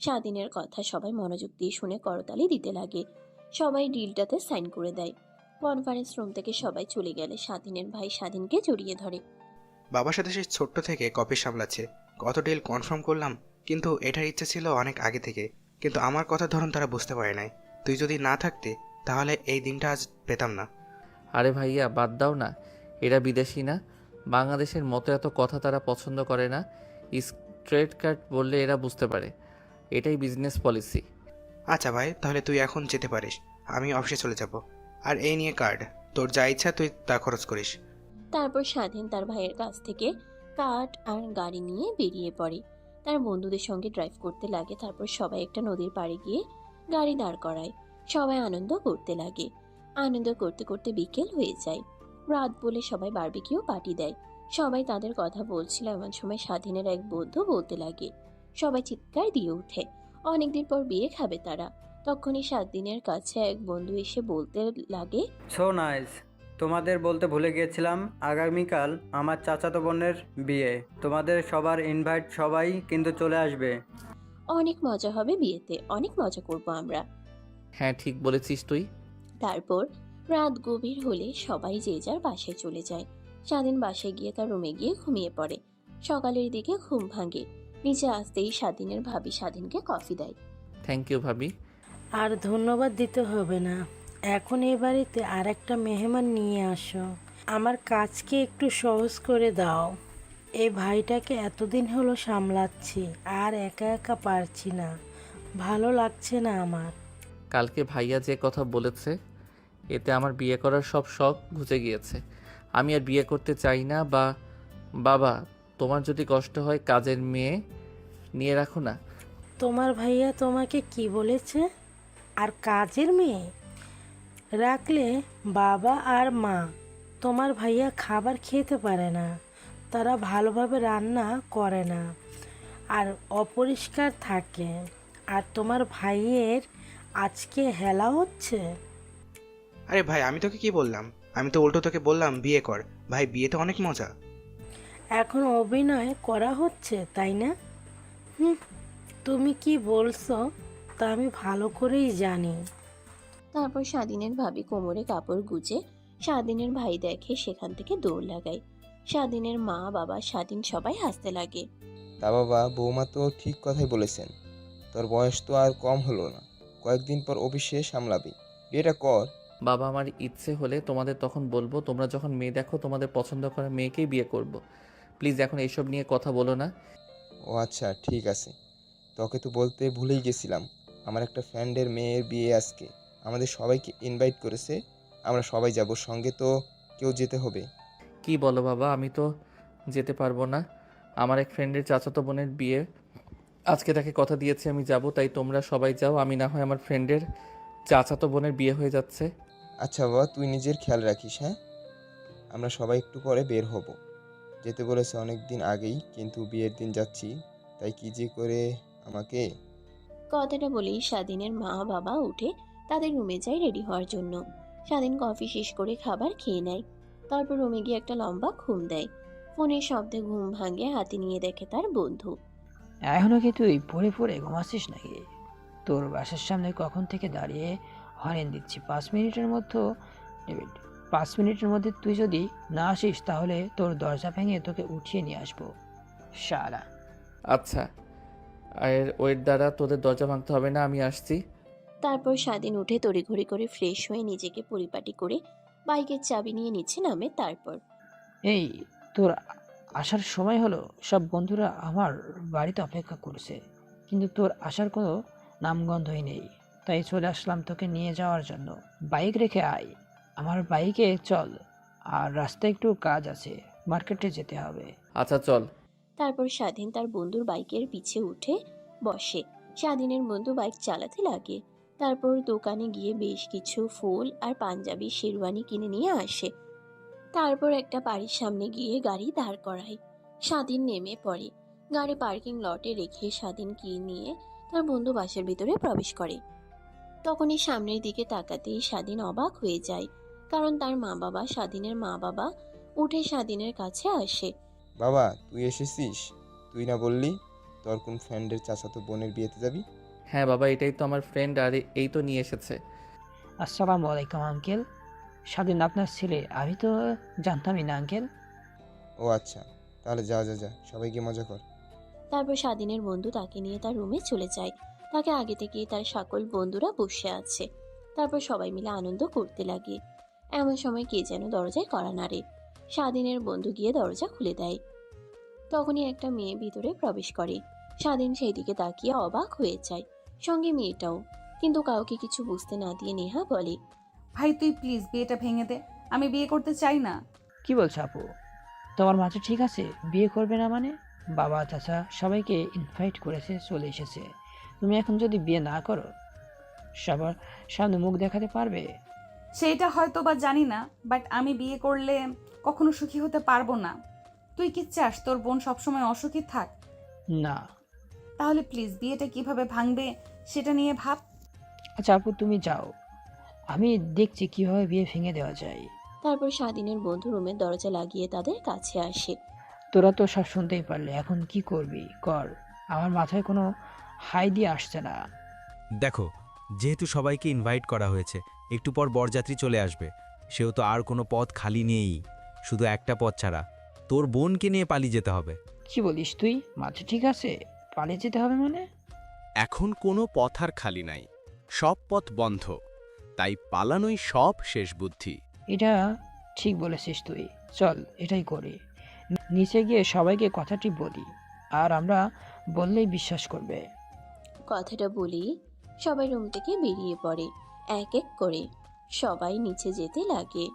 স্বাধীনের কথা সবাই মনোযোগ দিয়ে শুনে করতালি দিতে লাগে। সবাই ডিলটাতে সাইন করে দেয়। কনফারেন্স রুম থেকে সবাই চলে গেলে স্বাধীনের ভাই স্বাধীনকে জড়িয়ে ধরে। বাবার সাথে সে ছোট্ট থেকে কফি সামলাচ্ছে, কত ডিল কনফার্ম করলাম, কিন্তু এটার ইচ্ছে ছিল অনেক আগে থেকে, কিন্তু আমার কথার ধরন তারা বুঝতে পারে নাই। তুই যদি না থাকতে তাহলে এই দিনটা আজ পেতাম না। আরে ভাইয়া বাদ দাও না, এরা বিদেশি না, বাংলাদেশের মতো এত কথা তারা পছন্দ করে না। স্ট্রেট কাট বললে এরা বুঝতে পারে, এটাই বিজনেস পলিসি। আচ্ছা ভাই, তাহলে তুই এখন যেতে পারিস, আমি অফিসে চলে যাব। আর এই নিয়ে কার্ড, তোর যা ইচ্ছা তুই তা খরচ করিস। তারপর স্বাধীন তার ভাইয়ের কাছ থেকে কার্ড আর গাড়ি নিয়ে বেরিয়ে পড়ে। তার বন্ধুদের সঙ্গে ড্রাইভ করতে লাগে। তারপর সবাই একটা নদীর পাড়ে গিয়ে গাড়ি দাঁড় করায়। সবাই আনন্দ করতে লাগে। আনন্দ করতে করতে বিকেল হয়ে যায়। রাত বলে সবাই বারবিকিউ পার্টি দেয়। সবাই তাদের কথা বলছিল, এমন সময় স্বাধীনের এক বন্ধু বলতে লাগে। সবাই চিৎকার দিয়ে ওঠে। অনেকদিন পর বিয়ে খাবে তারা। তখনই স্বাধীনের কাছে এক বন্ধু এসে বলতে লাগে, সো নাইস, তোমাদের বলতে ভুলে গিয়েছিলাম, আগামীকাল আমার চাচাতো বোনের বিয়ে। তোমাদের সবার ইনভাইট, সবাই কিন্তু চলে আসবে। অনেক মজা হবে বিয়েতে, অনেক মজা করব আমরা। হ্যাঁ ঠিক বলেছিস তুই। তারপর রাত গভীর হলে সবাই যে যার বাসায় চলে যায়। স্বাধীন বাসায় গিয়ে তার রুমে গিয়ে ঘুমিয়ে পড়ে। সকালের দিকে ঘুম ভাঙে। নিচে আসতেই স্বাধীনের ভাবি স্বাধীনকে কফি দেয়। থ্যাংক ইউ ভাবি। আর ধন্যবাদ দিতে হবে না, এখন এই বাড়িতে আর একটা মেহমান নিয়ে আসো। আমার কাজকে একটু সহজ করে দাও। এই ভাইটাকে এতদিন হলো সামলাচ্ছি, আর একা একা পারছি না, ভালো লাগছে না আমার। কালকে ভাইয়া যে কথা বলেছে, এতে আমার বিয়ে করার সব শখ ঘুচে গিয়েছে। আমি আর বিয়ে করতে চাই না। বাবা, তোমার যদি কষ্ট হয় কাজের মেয়ে নিয়ে রাখো না। তোমার ভাইয়া তোমাকে কি বলেছে? আর কাজের মেয়ে রাখলে বাবা আর মা তোমার ভাইয়া খাবার খেতে পারে না, তারা ভালোভাবে রান্না করে না আর অপরিষ্কার থাকে। আর তোমার ভাইয়ের আজকে হেলা হচ্ছে। আরে ভাই, আমি তোকে কি বললাম? আমি তো উল্টো তোকে বললাম বিয়ে কর। ভাই, বিয়েতে অনেক মজা। এখন অভিনয় করা হচ্ছে, তাই না? তুমি কি বলছো তা আমি ভালো করেই জানি। তারপর স্বাধীনের ভাবি কোমরে কাপড় গুজে স্বাধীনের ভাই দেখে, সেখান থেকে দৌড় লাগায়। স্বাধীনের মা বাবা স্বাধীন সবাই হাসতে লাগে। তা বাবা, বৌমা তো ঠিক কথাই বলেছেন, তোর বয়স তো আর কম হলো না, কয়েকদিন পর অফিসে সামলাবি, বিয়েটা কর। বাবা, আমার ইচ্ছে হলে তোমাদের তখন বলবো, তোমরা যখন মেয়ে দেখো তোমাদের পছন্দ করা মেয়েকেই বিয়ে করব। প্লিজ এখন এইসব নিয়ে কথা বলো না। ও আচ্ছা, ঠিক আছে। তোকে তো বলতে ভুলেই গেছিলাম, আমার একটা ফ্রেন্ডের মেয়ের বিয়ে আজকে, আমাদের সবাইকে ইনভাইট করেছে, আমরা সবাই যাব, সঙ্গে তো কেউ যেতে হবে। কি বলো বাবা, আমি তো যেতে পারবো না। আমার এক ফ্রেন্ডের চাচাতো বোনের বিয়ে আজকে, তাকে কথা দিয়েছি আমি যাব, তাই তোমরা সবাই যাও। আমি না হয় আমার ফ্রেন্ডের চাচাতো বোনের বিয়ে হয়ে যাচ্ছে। আচ্ছা বাবা, তুই নিজের খেয়াল রাখিস, হ্যাঁ? আমরা সবাই একটু পরে বের হব। যেতে বলেছে অনেক দিন আগেই, কিন্তু বিয়ের দিন যাচ্ছি, তাই কি যে করে আমাকে। কথাটা বলেই স্বাধীনের মা বাবা উঠে তাদের রুমে যায় রেডি হওয়ার জন্য। স্বাধীন কফি শেষ করে খাবার খেয়ে নেয়। তারপর রুমে গিয়ে একটা লম্বা ঘুম দেয়। ফোনের শব্দে ঘুম ভাঙে, হাতে নিয়ে দেখে তার বন্ধু। এখনো কি তুই পড়ে পড়ে ঘুমাচ্ছিস নাকি? তোর বাসার সামনে কখন থেকে দাঁড়িয়ে হরেন দিচ্ছি, 5 মিনিটের মধ্যে তুই যদি না আসিস তাহলে তোর দরজা ভেঙে তোকে উঠিয়ে নিয়ে আসবো শালা। আচ্ছা, আর ওয়েট দ্বারা তোদের দরজা ভাঙতে হবে না, আমি আসছি। তারপর স্বাধীন উঠে তড়িঘড়ি করে ফ্রেশ হয়ে নিজেকে পরিপাটি করে বাইকের চাবি নিয়ে নিচে নামে। তারপর এই তোর আসার সময় হলো, সব বন্ধুরা আমার বাড়িতে অপেক্ষা করছে, কিন্তু তোর আসার কোনো নামগন্ধই নেই। তাই চলে আসলাম তোকে নিয়ে যাওয়ার জন্য। বাইক রেখে আয়, আমার বাইকে চল। আর রাস্তায় একটু কাজ আছে, মার্কেটে যেতে হবে। আচ্ছা চল। তারপর স্বাধীন তার বন্ধুর বাইকের পিছে উঠে বসে। স্বাধীনের বন্ধু বাইক চালাতে লাগে। তারপর দোকানে গিয়ে বেশ কিছু ফুল আর পাঞ্জাবি শেরওয়ানি কিনে নিয়ে আসে। তারপর একটা বাড়ির সামনে গিয়ে গাড়ি দাঁড় করায়। স্বাধীন নেমে পড়ে। গাড়ি পার্কিং লটে রেখে স্বাধীন কি নিয়ে তার বন্ধু বাসের ভিতরে প্রবেশ করে। তখনই সামনের দিকে তাকাতেই স্বাধীন অবাক হয়ে যায়, কারণ তার মা বাবা, স্বাধীনের মা বাবা উঠে স্বাধীনের কাছে আসে। বাবা তুই এসেছিস? তুই না বললি তোর কোন ফ্রেন্ডের চাচাতো বোনের বিয়েতে যাবি? হ্যাঁ বাবা, এটাই তো আমার ফ্রেন্ড, আর এই তো নিয়ে এসেছে। আসসালামু আলাইকুম আঙ্কেল। স্বাধীন আপনার ছেলে? আমি তো জানতামই না আঙ্কেল। ও আচ্ছা, তাহলে যা যা যা, সবাইকে মজা কর। তারপর স্বাধীনের বন্ধু তাকে নিয়ে তার রুমে চলে যায়। তাকে আগে থেকেই তার সকল বন্ধুরা বসে আছে। তারপর সবাই মিলে আনন্দ করতে লাগে। এমন সময় কে যেন দরজায় কড়া নাড়ে। স্বাধীনের বন্ধু গিয়ে দরজা খুলে দেয়। তখনই একটা মেয়ে ভিতরে প্রবেশ করে। স্বাধীন সেই দিকে তাকিয়ে অবাক হয়ে যায়, সঙ্গে মেয়েটাও। কিন্তু কাউকে কিছু বুঝতে না দিয়ে নেহা বলে, ভাই তুই প্লিজ বিয়েটা ভেঙে দে, আমি বিয়ে করতে চাই না। কি বলছো আপু? তোমার মাথা ঠিক আছে? বিয়ে করবে না মানে? বাবা চাচা সবাইকে ইনভাইট করেছে, চলে এসেছে। তুমি এখন যদি বিয়ে না করো, সবার সামনে মুখ দেখাতে পারবে? সেইটা হয়তো বা জানি না, বাট আমি বিয়ে করলে কখনো সুখী হতে পারবো না। তুই কি চাস তোর বোন সবসময় অসুখী থাক? না। তাহলে প্লিজ বিয়েটা কিভাবে ভাঙবে সেটা নিয়ে ভাব। আচ্ছা আপু তুমি যাও, আমি দেখছি কিভাবে বিয়ে ভেঙে দেওয়া যায়। তারপর স্বাধীনের বন্ধু রুমের দরজা লাগিয়ে তাদের কাছে আসে। তোরা তো সব শুনতেই পারলে, এখন কি করবি কর। আমার মাথায় কোনো হাই দিয়ে আসছে না। দেখো, যেহেতু সবাইকে ইনভাইট করা হয়েছে, একটু পর বরযাত্রী চলে আসবে। সেও তো আর কোনো পথ খালি নেই, শুধু একটা পথ ছাড়া, তোর বোনকে নিয়ে পালিয়ে যেতে হবে। কি বলিস তুই? মাথা ঠিক আছে? পালিয়ে যেতে হবে মানে? এখন কোনো পথ আর খালি নাই, সব পথ বন্ধ, তাই পালানোই সব শেষ বুদ্ধি। এটা ঠিক বলেছিস তুই, চল এটাই করি। নিচে গিয়ে সবাইকে কথাটি বলি, আর আমরা বললেই বিশ্বাস করবে। কথাটা বলি সবাই রুম থেকে বেরিয়ে পড়ে। এক এক করে সবাই নিচে যেতে লাগে।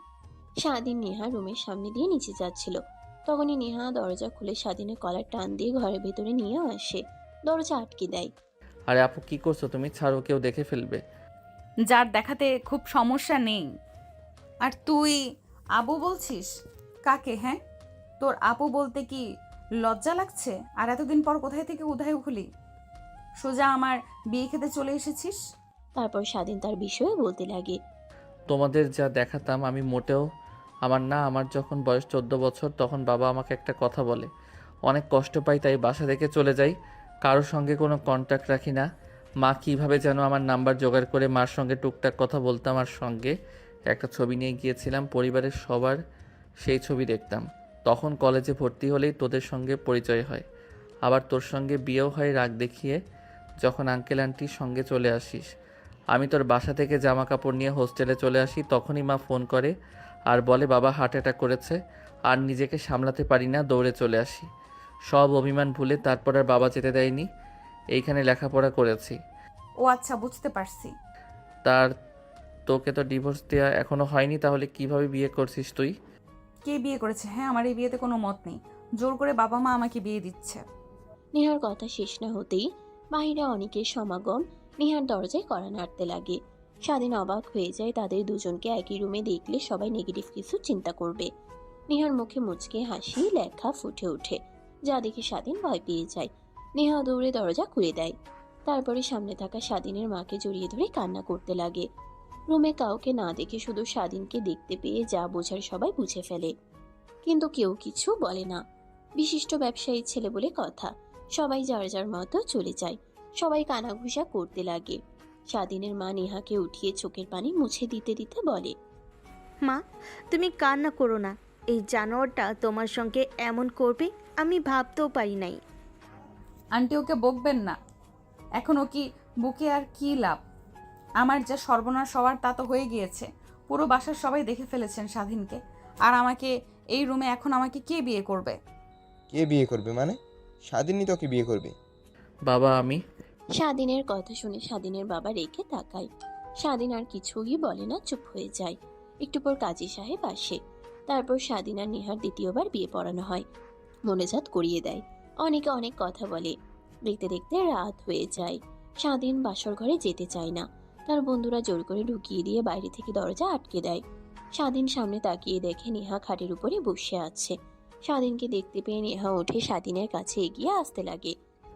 স্বাধীন নেহা রুমের সামনে দিয়ে নিচে যাচ্ছিল। তখনই নেহা দরজা খুলে স্বাধীনের কলার টান দিয়ে ঘরের ভেতরে নিয়ে আসে। দরজা আটকে দেয়। আরে আপু কি করছো তুমি? ছাড়ো, কেউ দেখে ফেলবে। যার দেখাতে খুব সমস্যা নেই। আর তুই আবু বলছিস কাকে? হ্যাঁ, তোর আপু বলতে কি লজ্জা লাগছে? আর এতদিন পর কোথায় থেকে উধায় হলি? সোজা আমার বিয়ে খেতে চলে এসেছিস। তারপর স্বাধীন তার বিষয়ে বলতে লাগে। তোমাদের যা দেখাতাম আমি মোটেও আমার না। আমার যখন বয়স 14 বছর তখন বাবা আমাকে একটা কথা বলে, অনেক কষ্ট পাই, তাই বাসা থেকে চলে যাই, কারোর সঙ্গে কোনো কন্ট্যাক্ট রাখি না। মা কীভাবে যেন আমার নাম্বার জোগাড় করে মার সঙ্গে টুকটাক কথা বলতাম, আর সঙ্গে একটা ছবি নিয়ে গিয়েছিলাম, পরিবারের সবার সেই ছবি দেখতাম। তখন কলেজে ভর্তি হলেই তোদের সঙ্গে পরিচয় হয়, আবার তোর সঙ্গে বিয়েও হয় রাগ দেখিয়ে, যখন আঙ্কেল আন্টির সঙ্গে চলে আসিস। আমি তোর বাসা থেকে জামা কাপড় নিয়ে হোস্টেলে চলে আসি, তখনই মা ফোন করে আর বলে বাবা হার্ট অ্যাটাক করেছে, আর নিজেকে সামলাতে পারি না, দৌড়ে চলে আসি। সব অভিমান ভুলে তারপর আর বাবা যেতে দেয়নি, এইখানে লেখাপড়া করেছি। ও আচ্ছা, বুঝতে পারছি। তার তোকে তো ডিভোর্স দেওয়া এখনো হয়নি, তাহলে কিভাবে বিয়ে করছিস তুই? কে বিয়ে করেছে? হ্যাঁ, আমার এই বিয়েতে কোনো মত নেই। জোর করে বাবা মা আমাকে বিয়ে দিচ্ছে। নেহার কথা শেষ না হতেই বাহিরে অনেকের সমাগম। নেহার দরজায় কড়া নাড়তে লাগে। স্বাধীন অবাক হয়ে যায়, তাদের দুজনকে একই রুমে দেখলে সবাই নেগেটিভ কিছু চিন্তা করবে। নেহার মুখে মুচকে হাসি লেখা ফুটে ওঠে, যা দেখে স্বাধীন ভয় পেয়ে যায়। নেহা দৌড়ে দরজা খুলে দেয়। তারপরে সামনে থাকা স্বাধীনের মাকে জড়িয়ে ধরে কান্না করতে লাগে। রুমে কাউকে না দেখে শুধু স্বাধীনকে দেখতে পেয়ে যা বোঝার সবাই বুঝে ফেলে, কিন্তু কেউ কিছু বলে না। বিশিষ্ট ব্যবসায়ী ছেলে বলে কথা। সবাই যার যার মতো চলে যায়। সবাই কানাঘুষা করতে লাগে। স্বাধীনের মা নেহাকে উঠিয়ে চোখের পানি মুছে দিতে দিতে বলে, মা তুমি কান্না করো না, এই জানোয়ারটা তোমার সঙ্গে এমন করবে আমি ভাবতেও পারি নাই। আন্টি ওকে বকবেন না, এখন ও কি বুকে আর কি লাভ? আমার যা সর্বনাশ হওয়ার তা তো হয়ে গিয়েছে। পুরো বাসার সবাই দেখে ফেলেছেন স্বাধীনকে, আর আমাকে এই রুমে এখন আমাকে কে বিয়ে করবে? কে বিয়ে করবে মানে? স্বাধীনই তোকে বিয়ে করবে। বাবা আমি স্বাধীনের কথা শুনে স্বাধীনের বাবা রেখে তাকায়। স্বাধীন আর কিছুই বলে না, চুপ হয়ে যায়। একটু পর কাজী সাহেব আসে। তারপর স্বাধীন আর নেহার দ্বিতীয়বার বিয়ে পড়ানো হয়, মনোজাত করিয়ে দেয়। অনেকে অনেক কথা বলে। দেখতে দেখতে রাত হয়ে যায়। স্বাধীন বাসর ঘরে যেতে চায় না। তার বন্ধুরা জোর করে ঢুকিয়ে দিয়ে বাইরে থেকে দরজা আটকে দেয়। স্বাধীন সামনে তাকিয়ে দেখে নেহা খাটের উপরে বসে আছে। স্বাধীনকে দেখতে পেয়ে নেহা উঠে স্বাধীনের কাছে এগিয়ে আসতে লাগে।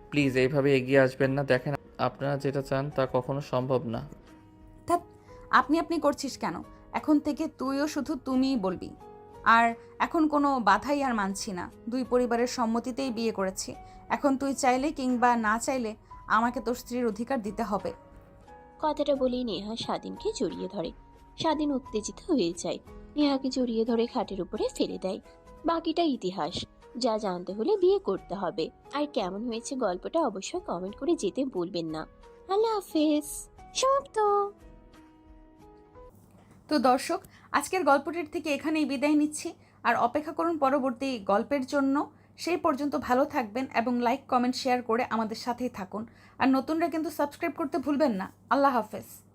প্লিজ এইভাবে এগিয়ে আসবেন না, দেখেন আপনারা যেটা চান তা কখনো সম্ভব না। ধ্যাৎ, আপনি করছিস কেন? এখন থেকে তুইও শুধু তুমিই বলবি। আর এখন কোনো বাধাই আর মানছি না। দুই পরিবারের সম্মতিতেই বিয়ে করেছি। এখন তুই চাইলে কিংবা না চাইলে আমাকে তোর স্ত্রীর অধিকার দিতে হবে। কথাটা বলেই নেহা স্বাধীনকে জড়িয়ে ধরে। স্বাধীন উত্তেজিত হয়ে যায়। নেহাকে জড়িয়ে ধরে খাটের উপরে ফেলে দেয়। বাকিটা ইতিহাস। যা জানতে হলে বিয়ে করতে হবে। আর কেমন হয়েছে গল্পটা অবশ্যই কমেন্ট করে যেতে ভুলবেন না। আল্লাহ হাফেজ। সমাপ্ত। তো দর্শক, আজকের গল্পটির থেকে এখানেই বিদায় নিচ্ছি। আর অপেক্ষা করুন পরবর্তী গল্পের জন্য। সেই পর্যন্ত ভালো থাকবেন এবং লাইক, কমেন্ট, শেয়ার করে আমাদের সাথেই থাকুন। আর নতুনরা কিন্তু সাবস্ক্রাইব করতে ভুলবেন না। আল্লাহ হাফেজ।